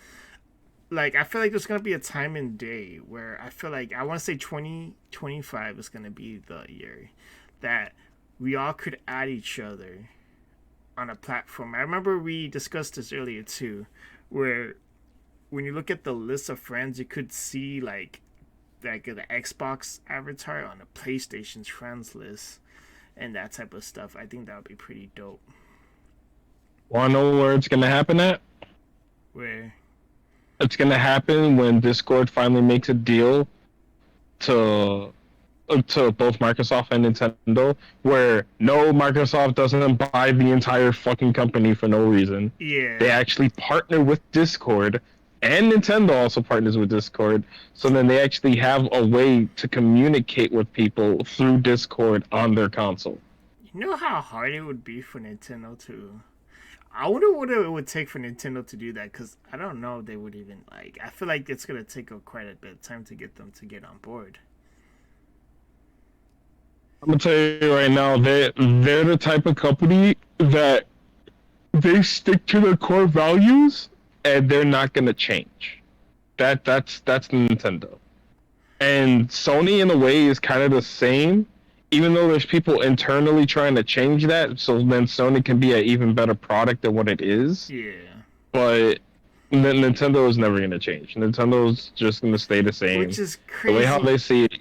Speaker 2: like, I feel like there's gonna be a time and day where I feel like I want to say 2025 is gonna be the year that we all could add each other on a platform. I remember we discussed this earlier too, where when you look at the list of friends, you could see like the Xbox avatar on the PlayStation's friends list and that type of stuff. I think that would be pretty dope.
Speaker 3: Wanna know where it's gonna happen at?
Speaker 2: Where?
Speaker 3: It's gonna happen when Discord finally makes a deal to both Microsoft and Nintendo, where no, Microsoft doesn't buy the entire fucking company for no reason.
Speaker 2: Yeah.
Speaker 3: They actually partner with Discord, and Nintendo also partners with Discord, so then they actually have a way to communicate with people through Discord on their console.
Speaker 2: You know how hard it would be for Nintendo to... I wonder what it would take for Nintendo to do that, because I don't know if they would even, like... I feel like it's going to take quite a bit of time to get them to get on board.
Speaker 3: I'm gonna tell you right now, they're the type of company that they stick to their core values and they're not gonna change. That's Nintendo. And Sony in a way is kind of the same, even though there's people internally trying to change that, so then Sony can be an even better product than what it is.
Speaker 2: Yeah.
Speaker 3: But Nintendo is never gonna change. Nintendo's just gonna stay the same.
Speaker 2: Which is crazy.
Speaker 3: The way how they see it,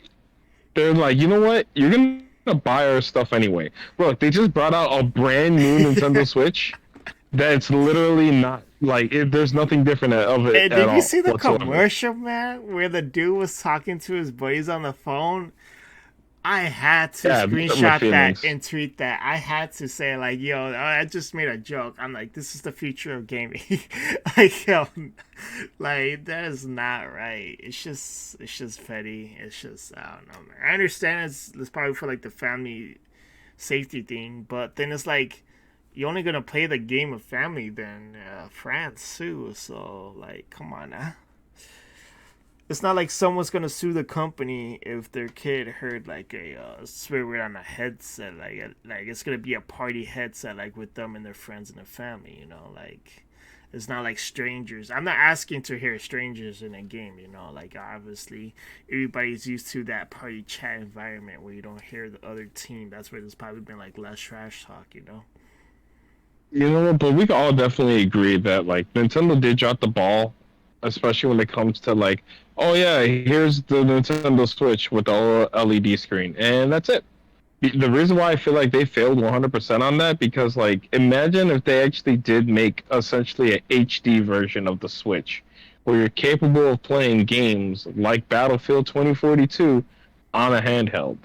Speaker 3: they're like, you know what? You're gonna buy our stuff anyway. Look, they just brought out a brand new Nintendo Switch that's literally not like there's nothing different of it.
Speaker 2: Hey,
Speaker 3: at
Speaker 2: did
Speaker 3: all
Speaker 2: you see the
Speaker 3: whatsoever.
Speaker 2: commercial, man, where the dude was talking to his buddies on the phone? I had to screenshot that and tweet that. I had to say, like, yo, I just made a joke. I'm like, this is the future of gaming. Like, yo, like, that is not right. It's just petty. It's just, I don't know, man. I understand it's probably for, like, the family safety thing, but then it's like, you're only going to play the game of family then, friends, too. So, like, come on now. It's not like someone's gonna sue the company if their kid heard like a swear word on a headset. Like it's gonna be a party headset, like with them and their friends and their family. You know, like it's not like strangers. I'm not asking to hear strangers in a game. You know, like obviously everybody's used to that party chat environment where you don't hear the other team. That's where there's probably been like less trash talk. You know.
Speaker 3: You know, but we can all definitely agree that like Nintendo did drop the ball, especially when it comes to like, oh yeah, here's the Nintendo Switch with the LED screen, and that's it. The reason why I feel like they failed 100% on that because like imagine if they actually did make essentially an HD version of the Switch where you're capable of playing games like Battlefield 2042 on a handheld.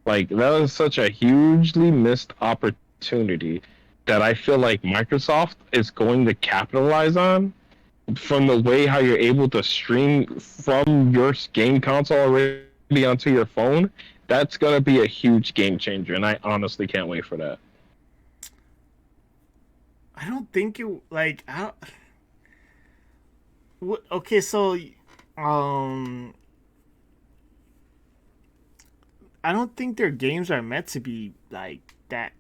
Speaker 3: Like that is such a hugely missed opportunity that I feel like Microsoft is going to capitalize on from the way how you're able to stream from your game console already onto your phone. That's gonna be a huge game changer, and I honestly can't wait for that.
Speaker 2: I don't think it like I don't. Okay, so um, I don't think their games are meant to be like that,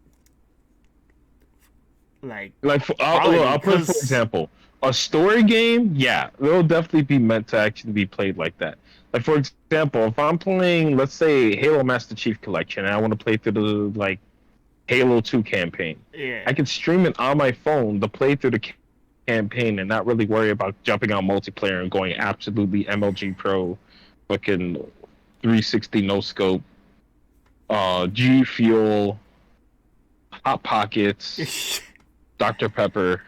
Speaker 2: like
Speaker 3: Like,
Speaker 2: quality.
Speaker 3: I'll put it for
Speaker 2: Cause
Speaker 3: example, a story game, yeah, it'll definitely be meant to actually be played like that. Like, for example, if I'm playing, let's say, Halo Master Chief Collection, and I want to play through the like Halo 2 campaign,
Speaker 2: yeah,
Speaker 3: I can stream it on my phone to play through the campaign and not really worry about jumping on multiplayer and going absolutely MLG Pro, fucking 360 no scope, G Fuel, Hot Pockets, Dr. Pepper.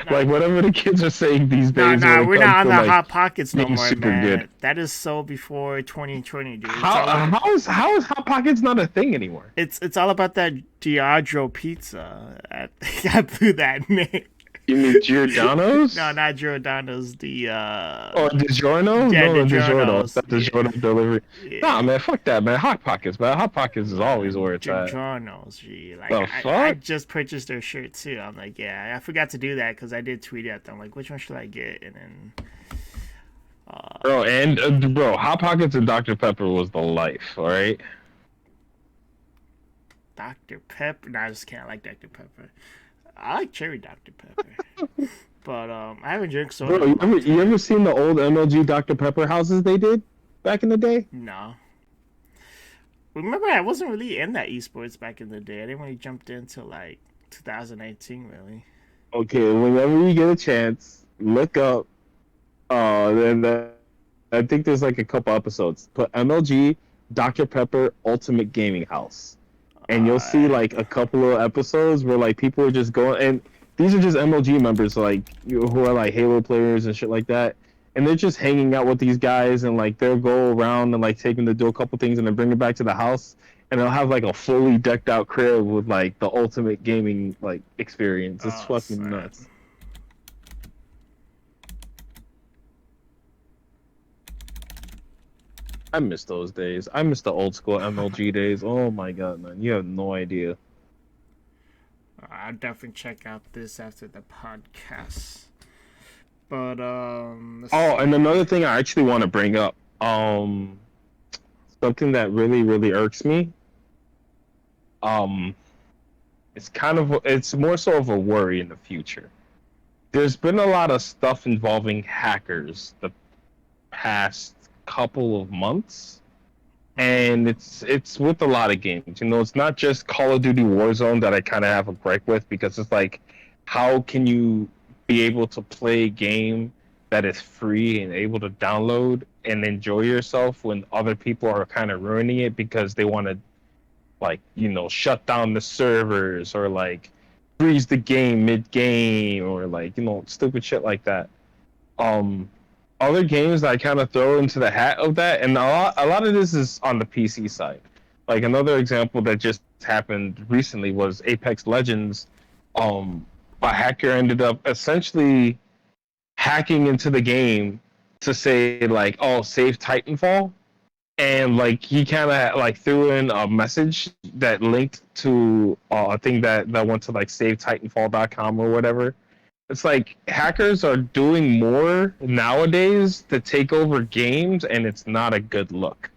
Speaker 2: nah,
Speaker 3: Like whatever the kids are saying these days when
Speaker 2: nah,
Speaker 3: it
Speaker 2: we're
Speaker 3: comes
Speaker 2: not on
Speaker 3: to
Speaker 2: the
Speaker 3: like
Speaker 2: hot pockets no
Speaker 3: being
Speaker 2: more,
Speaker 3: super good.
Speaker 2: man. That is so before 2020, dude. It's
Speaker 3: How
Speaker 2: all about
Speaker 3: how is Hot Pockets not a thing anymore?
Speaker 2: it's all about that Diageo pizza. I blew that name.
Speaker 3: You mean
Speaker 2: No,
Speaker 3: Giordano's?
Speaker 2: not Giordano's. The
Speaker 3: Or DiGiorno?
Speaker 2: yeah,
Speaker 3: No, DiGiorno. It's
Speaker 2: DiGiorno's.
Speaker 3: not DiGiorno delivery. Nah,
Speaker 2: Yeah,
Speaker 3: man, fuck that, man. Hot Pockets, man. Hot Pockets is always where it's at.
Speaker 2: DiGiorno's. Gee, like
Speaker 3: The
Speaker 2: I
Speaker 3: fuck?
Speaker 2: just purchased their shirt too. I'm like, yeah, I forgot to do that because I did tweet at them like, which one should I get? And then
Speaker 3: Bro, and bro, Hot Pockets and Dr. Pepper was the life, alright?
Speaker 2: Dr. Pepper. No, I just can't like Dr. Pepper. I like cherry Dr. Pepper, but I haven't drank soda
Speaker 3: Bro,
Speaker 2: in a long
Speaker 3: you
Speaker 2: time.
Speaker 3: ever seen the old MLG Dr. Pepper houses they did back in the day?
Speaker 2: No. Remember, I wasn't really in that esports back in the day. I didn't really jump into like 2019, really.
Speaker 3: Okay, whenever you get a chance, look up. And I think there's like a couple episodes. Put MLG Dr. Pepper Ultimate Gaming House, and you'll see
Speaker 2: Uh,
Speaker 3: like a couple of episodes where like people are just going, and these are just MLG members like who are like Halo players and shit like that, and they're just hanging out with these guys, and like they'll go around and like take them to do a couple things, and then bring it back to the house, and they'll have like a fully decked out crib with like the ultimate gaming like experience. It's
Speaker 2: oh,
Speaker 3: fucking
Speaker 2: snap.
Speaker 3: nuts. I miss those days. I miss the old school MLG days. Oh my god, man. You have no idea.
Speaker 2: I'll definitely check out this after the podcast. But let's
Speaker 3: Oh, and
Speaker 2: see.
Speaker 3: another thing I actually want to bring up. Something that really, really irks me. Um, it's more so of a worry in the future. There's been a lot of stuff involving hackers the past couple of months, and it's with a lot of games. You know, it's not just Call of Duty Warzone that I kind of have a gripe with because it's like, how can you be able to play a game that is free and able to download and enjoy yourself when other people are kind of ruining it because they want to like shut down the servers or like freeze the game mid game or like stupid shit like that. Um, Other games that I kind of throw into the hat of that, and a lot of this is on the PC side. Like another example that just happened recently was Apex Legends. A hacker ended up essentially hacking into the game to say like, "Oh, save Titanfall," and like he kind of like threw in a message that linked to a thing that went to like savetitanfall.com or whatever, It's like hackers are doing more nowadays to take over games, and it's not a good look.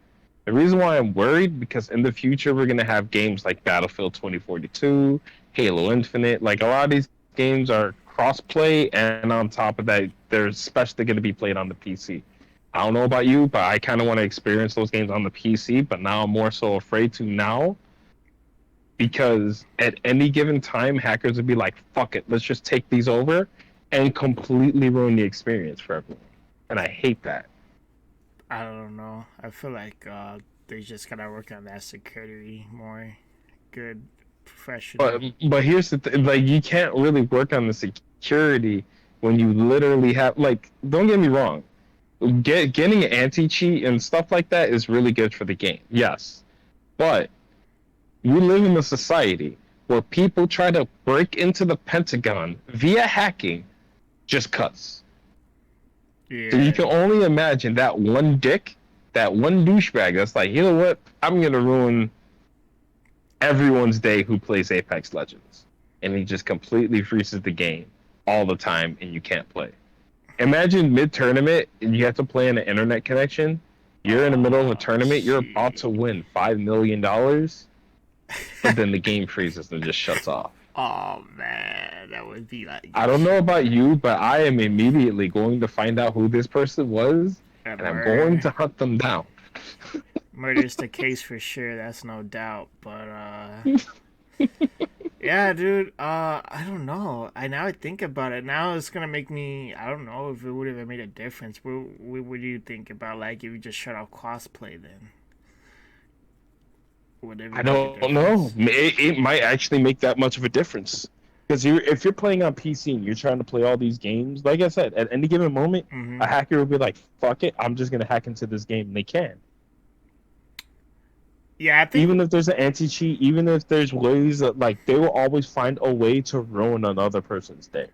Speaker 3: The reason why I'm worried because in the future we're gonna have games like Battlefield 2042, Halo Infinite. Like a lot of these games are cross-play, and on top of that, they're especially going to be played on the PC. I don't know about you, but I kind of want to experience those games on the PC. But now I'm more so afraid to now because at any given time, hackers would be like, "Fuck it, let's just take these over," and completely ruin the experience for everyone. And I hate that.
Speaker 2: I don't know. I feel like they just gotta work on that security more. Good,
Speaker 3: But
Speaker 2: professional.
Speaker 3: but here's the thing: like you can't really work on the security when you literally have like. Don't get me wrong, getting an anti cheat and stuff like that is really good for the game. Yes, but we live in a society where people try to break into the Pentagon via hacking just cuts. So you
Speaker 2: Yeah.
Speaker 3: can only imagine that one dick, that one douchebag that's like, you know what? I'm gonna ruin everyone's day who plays Apex Legends. And he just completely freezes the game all the time and you can't play. Imagine mid tournament and you have to play in an internet connection. You're in the middle of a
Speaker 2: Oh
Speaker 3: tournament, you're about
Speaker 2: shit.
Speaker 3: to win $5 million, but then the game freezes and just shuts off.
Speaker 2: Oh man, that would be like
Speaker 3: I don't know about you, but I am immediately going to find out who this person was
Speaker 2: a
Speaker 3: and I'm going
Speaker 2: murder.
Speaker 3: to hunt them down.
Speaker 2: Murder's the case for sure. That's no doubt. But yeah, dude. I don't know. I think about it now. It's gonna make me. I don't know if it would have made a difference. What do you think about like if you just shut off cosplay then? Would it
Speaker 3: I
Speaker 2: make a
Speaker 3: don't know.
Speaker 2: difference?
Speaker 3: It might actually make that much of a difference. Because if you're playing on PC and you're trying to play all these games, like I said, at any given moment,
Speaker 2: Mm-hmm.
Speaker 3: a hacker will be like, "Fuck it, I'm just gonna hack into this game," and they can.
Speaker 2: Yeah, I think
Speaker 3: Even if there's an anti-cheat, even if there's ways that like they will always find a way to ruin another person's day.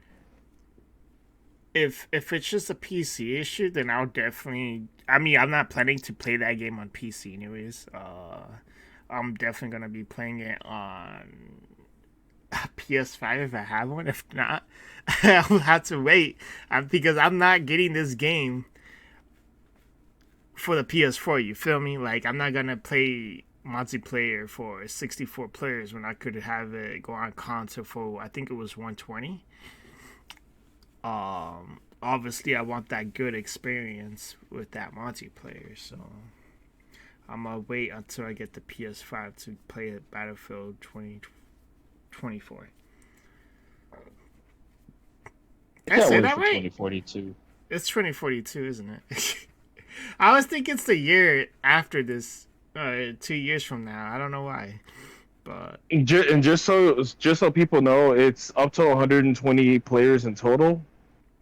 Speaker 2: if it's just a PC issue, then I'll definitely. I mean, I'm not planning to play that game on PC anyways. I'm definitely gonna be playing it on PS5 if I have one. If not, I'll have to wait. Because I'm not getting this game for the PS4. You feel me? Like I'm not gonna play multiplayer for 64 players when I could have it go on console for I think it was 120. Obviously I want that good experience with that multiplayer, so I'm gonna wait until I get the PS5 to play it Battlefield 2024.
Speaker 3: I
Speaker 2: Did I
Speaker 3: can't
Speaker 2: say
Speaker 3: wait
Speaker 2: that
Speaker 3: for
Speaker 2: right?
Speaker 3: 2042.
Speaker 2: It's 2042, isn't it? I always think it's the year after this, 2 years from now. I don't know why, but
Speaker 3: And just so people know, it's up to 128 players in total.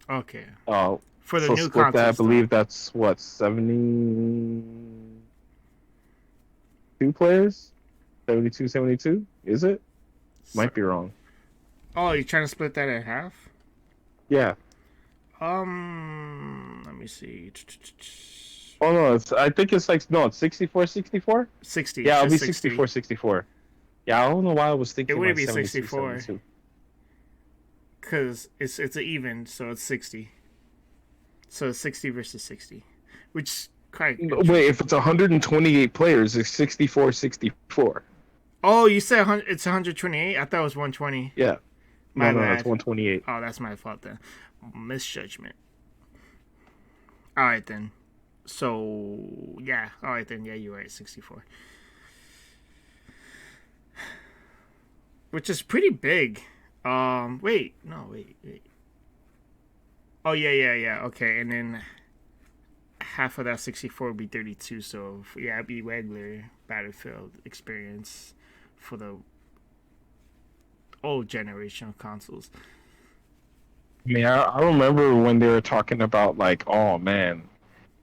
Speaker 2: okay.
Speaker 3: Uh,
Speaker 2: For the
Speaker 3: so
Speaker 2: new
Speaker 3: split that, I
Speaker 2: consoles, though.
Speaker 3: believe that's what 72 players, 72, 72. Is it?
Speaker 2: So,
Speaker 3: Might be wrong.
Speaker 2: oh, you're trying to split that in half?
Speaker 3: Yeah.
Speaker 2: Let me see.
Speaker 3: Oh no, I think it's like no, it's 64, 64.
Speaker 2: 60.
Speaker 3: Yeah,
Speaker 2: It's
Speaker 3: it'll
Speaker 2: just
Speaker 3: be
Speaker 2: 60.
Speaker 3: 64, 64. Yeah, I don't know why I was
Speaker 2: It
Speaker 3: thinking
Speaker 2: wouldn't
Speaker 3: like
Speaker 2: be
Speaker 3: 72,
Speaker 2: 64
Speaker 3: 72.
Speaker 2: because it's an even, so it's 60. So it's 60 versus 60, which is quite
Speaker 3: Wait, if
Speaker 2: interesting.
Speaker 3: it's 128 players, it's 64, 64.
Speaker 2: Oh, you said it's 128? I thought it was 120.
Speaker 3: Yeah. No,
Speaker 2: My
Speaker 3: no, it's
Speaker 2: bad.
Speaker 3: 128.
Speaker 2: Oh, that's my fault then. Misjudgment. All right then. So yeah. All right then. Yeah, you're right. 64, which is pretty big. Wait. No. Wait. Oh yeah. Okay, and then half of that 64 would be 32. So yeah, it'd be regular Battlefield experience for the old generation of consoles.
Speaker 3: I mean, I remember when they were talking about like, oh man,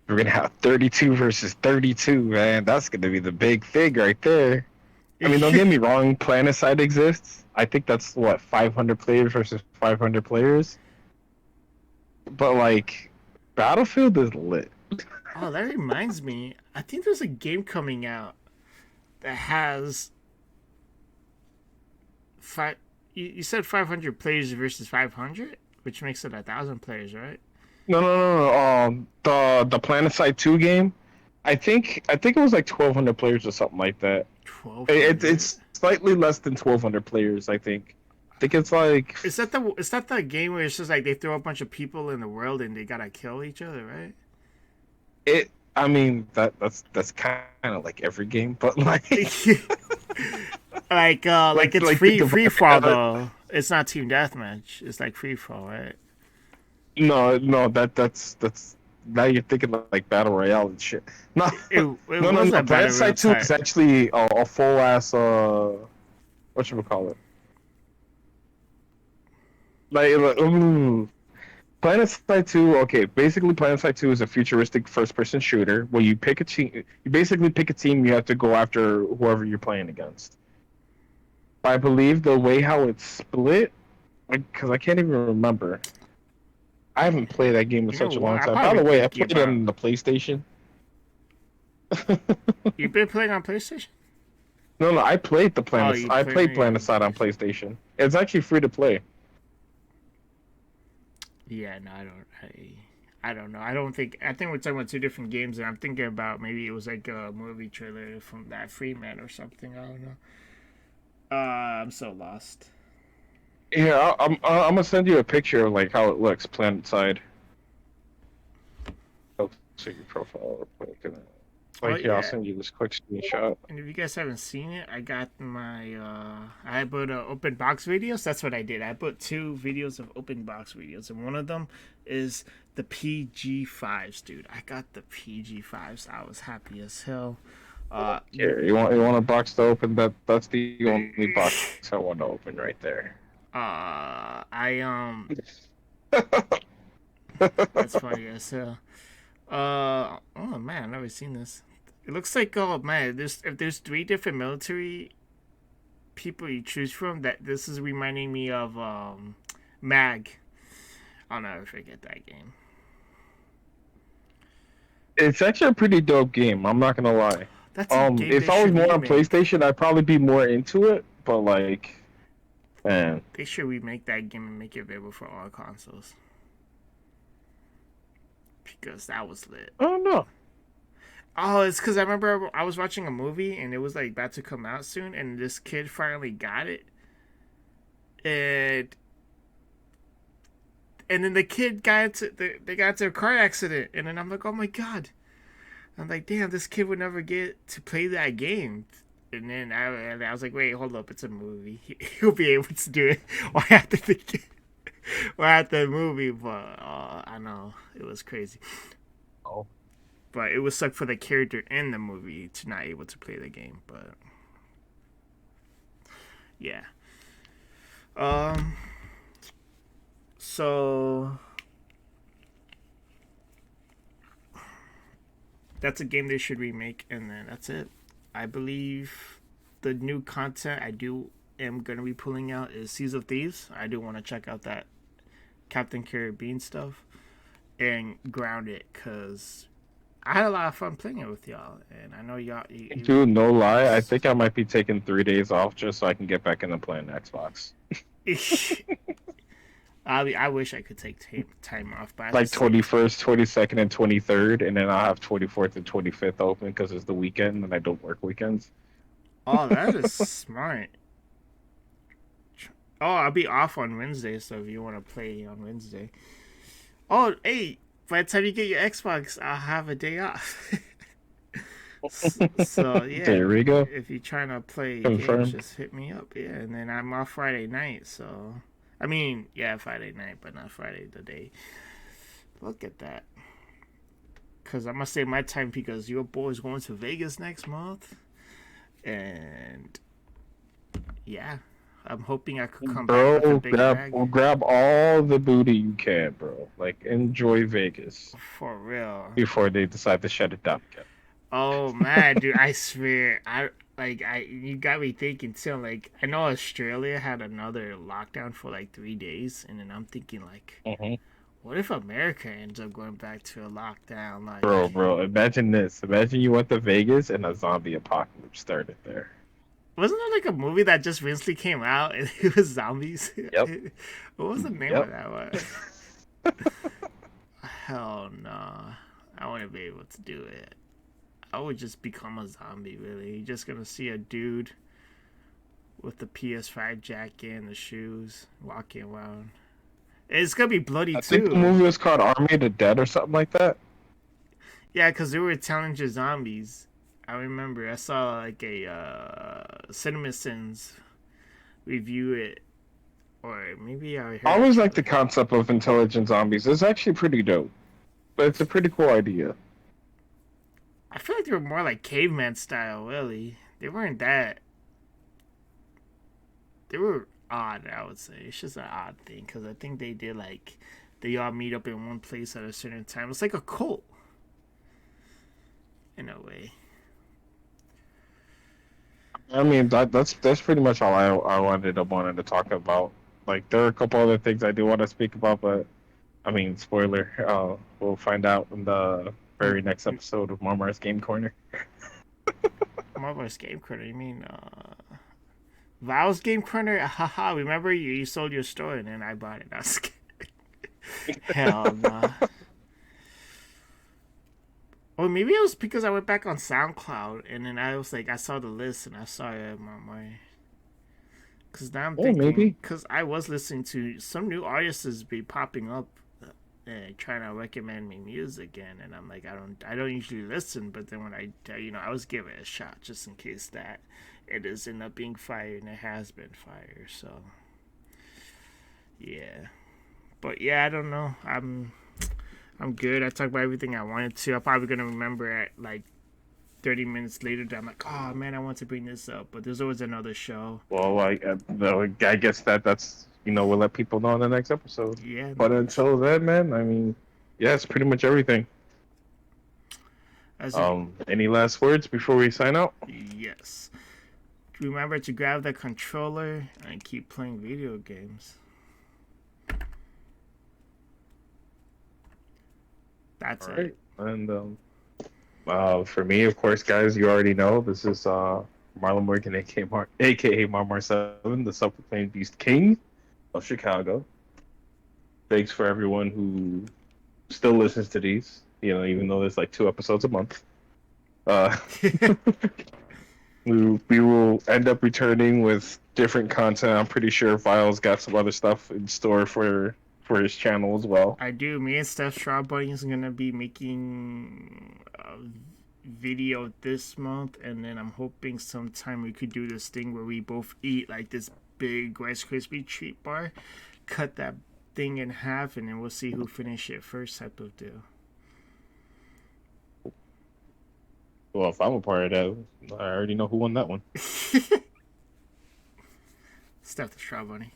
Speaker 3: we're gonna have 32 versus 32, man. That's gonna be the big thing right there. I mean, don't get me wrong, Planetside exists. I think that's what 500 players versus 500 players. But like, Battlefield is lit.
Speaker 2: Oh, that reminds me. I think there's a game coming out that has five. You said 500 players versus 500. which makes it 1,000 players, right?
Speaker 3: No. The PlanetSide 2 game, I think it was like 1,200 players or something like that.
Speaker 2: 1,200.
Speaker 3: It's slightly less than 1,200 players. I think. I think it's like
Speaker 2: Is that the game where it's just like they throw a bunch of people in the world and they gotta kill each other, right?
Speaker 3: it. I mean that's kind of like every game, but like
Speaker 2: Like it's
Speaker 3: like think of
Speaker 2: free
Speaker 3: like,
Speaker 2: fall though. It's not team deathmatch. It's like free fall, right?
Speaker 3: no that's now you're thinking of like battle royale and shit. No,
Speaker 2: It
Speaker 3: no.
Speaker 2: was a battle real
Speaker 3: PlanetSide 2
Speaker 2: type.
Speaker 3: is actually a full ass what should we call it? PlanetSide 2, okay, basically PlanetSide 2 is a futuristic first-person shooter where you pick a team. You basically pick a team. You have to go after whoever you're playing against. I believe the way how it's split, because I can't even remember. I haven't played that game in
Speaker 2: You know
Speaker 3: such a
Speaker 2: what?
Speaker 3: long
Speaker 2: I
Speaker 3: time. By
Speaker 2: probably
Speaker 3: the way, I
Speaker 2: think you
Speaker 3: played it
Speaker 2: about.
Speaker 3: on the PlayStation.
Speaker 2: You've been playing on PlayStation?
Speaker 3: No, I played
Speaker 2: Oh, you
Speaker 3: I
Speaker 2: played
Speaker 3: played
Speaker 2: me on
Speaker 3: PlanetSide on
Speaker 2: PlayStation.
Speaker 3: PlayStation. It's actually free to play.
Speaker 2: Yeah, no, I don't. I don't know. I think we're talking about two different games, and I'm thinking about maybe it was like a movie trailer from that Freeman or something. I don't know. I'm so lost.
Speaker 3: Yeah, I'm gonna send you a picture of like how it looks PlanetSide. I'll see your profile real quick.
Speaker 2: Oh
Speaker 3: Like, yeah, I'll
Speaker 2: yeah,
Speaker 3: send you this quick screenshot.
Speaker 2: and if you guys haven't seen it, I got my I put open box videos. That's what I did. I put 2 videos of open box videos, and one of them is the PG5s, dude. I got the PG5s. I was happy as hell.
Speaker 3: Here, you want a box to open? That's the only box I want to open right there.
Speaker 2: I That's funny as hell. Oh man, I've never seen this. It looks like, oh man, if there's 3 different military people you choose from, that this is reminding me of Mag. I'll never forget that game.
Speaker 3: It's actually a pretty dope game. I'm not gonna lie.
Speaker 2: That's a game they
Speaker 3: If I was
Speaker 2: should
Speaker 3: more on
Speaker 2: remake.
Speaker 3: PlayStation, I'd probably be more into it. But like, man,
Speaker 2: They should remake that game and make it available for all consoles. Because that was lit.
Speaker 3: I don't know.
Speaker 2: Oh, it's because I remember I was watching a movie and it was like about to come out soon, and this kid finally got it, and then the kid they got into a car accident, and then I'm like, oh my god, I'm like, damn, this kid would never get to play that game. And then I was like, wait, hold up, it's a movie. He'll be able to do it. Or after the movie, but I know it was crazy.
Speaker 3: Oh.
Speaker 2: But it would suck for the character in the movie to not able to play the game. But yeah. Um. So that's a game they should remake, and then that's it. I believe the new content am gonna be pulling out is Seas of Thieves. I do want to check out that Captain Caribbean stuff and Grounded, because I had a lot of fun playing it with y'all, and I know y'all.
Speaker 3: Dude, no lie, I think I might be taking 3 days off just so I can get back into playing Xbox.
Speaker 2: I wish I could take time off, but
Speaker 3: Like 21st, 22nd, and 23rd, and then I'll have 24th and 25th open because it's the weekend and I don't work weekends.
Speaker 2: Oh, that is smart. Oh, I'll be off on Wednesday, so if you want to play on Wednesday. Oh, hey, by the time you get your Xbox, I'll have a day off. So yeah,
Speaker 3: There we go.
Speaker 2: if you're trying to play games,
Speaker 3: Confirmed.
Speaker 2: just hit me up. Yeah, and then I'm off Friday night, so I mean, yeah, Friday night, but not Friday the day. Look at that. Cause I'm gonna save my time because your boy's going to Vegas next month, and yeah, I'm hoping I could come back with a
Speaker 3: Bro,
Speaker 2: big bag.
Speaker 3: grab all the booty you can, bro. Like, enjoy Vegas
Speaker 2: For real.
Speaker 3: before they decide to shut it down again.
Speaker 2: Oh man, dude, I swear, you got me thinking too. Like, I know Australia had another lockdown for like 3 days, and then I'm thinking like, what if America ends up going back to a lockdown? Like,
Speaker 3: Bro, imagine this. Imagine you went to Vegas and a zombie apocalypse started there.
Speaker 2: Wasn't there like a movie that just recently came out and it was zombies?
Speaker 3: Yep.
Speaker 2: What was the name of that one? Hell no. I wouldn't be able to do it. I would just become a zombie, really. You're just gonna see a dude with the PS5 jacket and the shoes walking around. It's gonna be bloody
Speaker 3: I
Speaker 2: too.
Speaker 3: think the movie was called Army of the Dead or something like that.
Speaker 2: Yeah, because they were challenging zombies. I remember I saw like a CinemaSins review it, or maybe I heard.
Speaker 3: I always like the concept of intelligent zombies. It's actually pretty dope, but it's a pretty cool idea.
Speaker 2: I feel like they were more like caveman style, really. They weren't that. They were odd, I would say. It's just an odd thing, because I think they did like, they all meet up in one place at a certain time. It's like a cult, in a way.
Speaker 3: I mean, that's pretty much all I wanted to talk about. Like, there are a couple other things I do want to speak about, but I mean, spoiler. We'll find out in the very next episode of Marmar's Game Corner.
Speaker 2: Marvel's Game Corner, you mean Val's Game Corner? Haha, remember you sold your store and then I bought it. I was scared. Hell no. Or maybe it was because I went back on SoundCloud and then I was like, I saw the list and I saw it on my. Because now I'm thinking,
Speaker 3: maybe.
Speaker 2: Because I was listening to some new artists be popping up and trying to recommend me music again, and I'm like, I don't usually listen, but then when I was giving it a shot just in case that it is end up being fire, and it has been fire. So yeah, but yeah, I don't know. I'm good. I talked about everything I wanted to. I'm probably gonna remember at like 30 minutes later that I'm like, oh man, I want to bring this up, but there's always another show.
Speaker 3: Well, I guess that's we'll let people know in the next episode.
Speaker 2: Yeah.
Speaker 3: But until then, man, I mean, yeah, it's pretty much everything. Any last words before we sign out?
Speaker 2: Yes. Remember to grab the controller and keep playing video games. That's
Speaker 3: All
Speaker 2: it.
Speaker 3: right. And for me, of course, guys, you already know this is Marlon Morgan, aka Marmar7, the self-proclaimed Beast King of Chicago. Thanks for everyone who still listens to these, even though there's like 2 episodes a month. We will end up returning with different content. I'm pretty sure Vile's got some other stuff in store for his channel as well.
Speaker 2: I do. Me and Steph Strawbunny is gonna be making a video this month, and then I'm hoping sometime we could do this thing where we both eat like this big Rice Krispie treat bar, cut that thing in half, and then we'll see who finish it first type of deal.
Speaker 3: Well, if I'm a part of that, I already know who won that one.
Speaker 2: Steph the Strawbunny.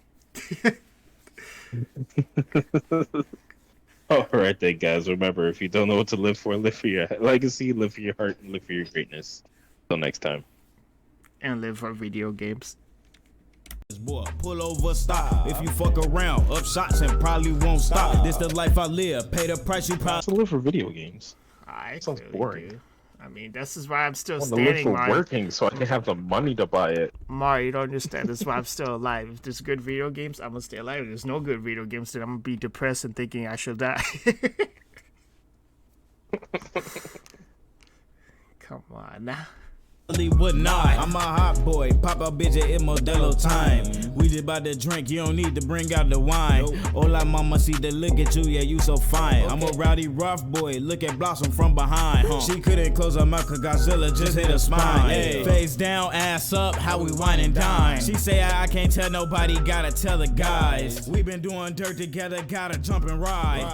Speaker 3: All right, then, guys. Remember, if you don't know what to live for your legacy, live for your heart, and live for your greatness. Till next time.
Speaker 2: And live for video games.
Speaker 1: Boy, pull over, stop. If you fuck around, up shots and probably won't stop. This the life I live. Pay the price you probably.
Speaker 3: To live for video games.
Speaker 2: I
Speaker 3: Sounds boring.
Speaker 2: do. I mean, this is why I'm still
Speaker 3: I want to live
Speaker 2: standing,
Speaker 3: for
Speaker 2: Mario.
Speaker 3: working so I can have the money to buy it.
Speaker 2: Mario, you don't understand. This is why I'm still alive. If there's good video games, I'm gonna stay alive. If there's no good video games, then I'm gonna be depressed and thinking I should die. Come on now.
Speaker 1: Would not. I'm a hot boy, pop a bitch at Modelo time. We just about to drink, you don't need to bring out the wine. Hola mama, see the look at you, yeah, you so fine. I'm a rowdy rough boy, look at Blossom from behind. She couldn't close her mouth cause Godzilla just hit her spine. Hey. Face down, ass up, how we wine and dine. She say I can't tell nobody, gotta tell the guys. We been doing dirt together, gotta jump and ride.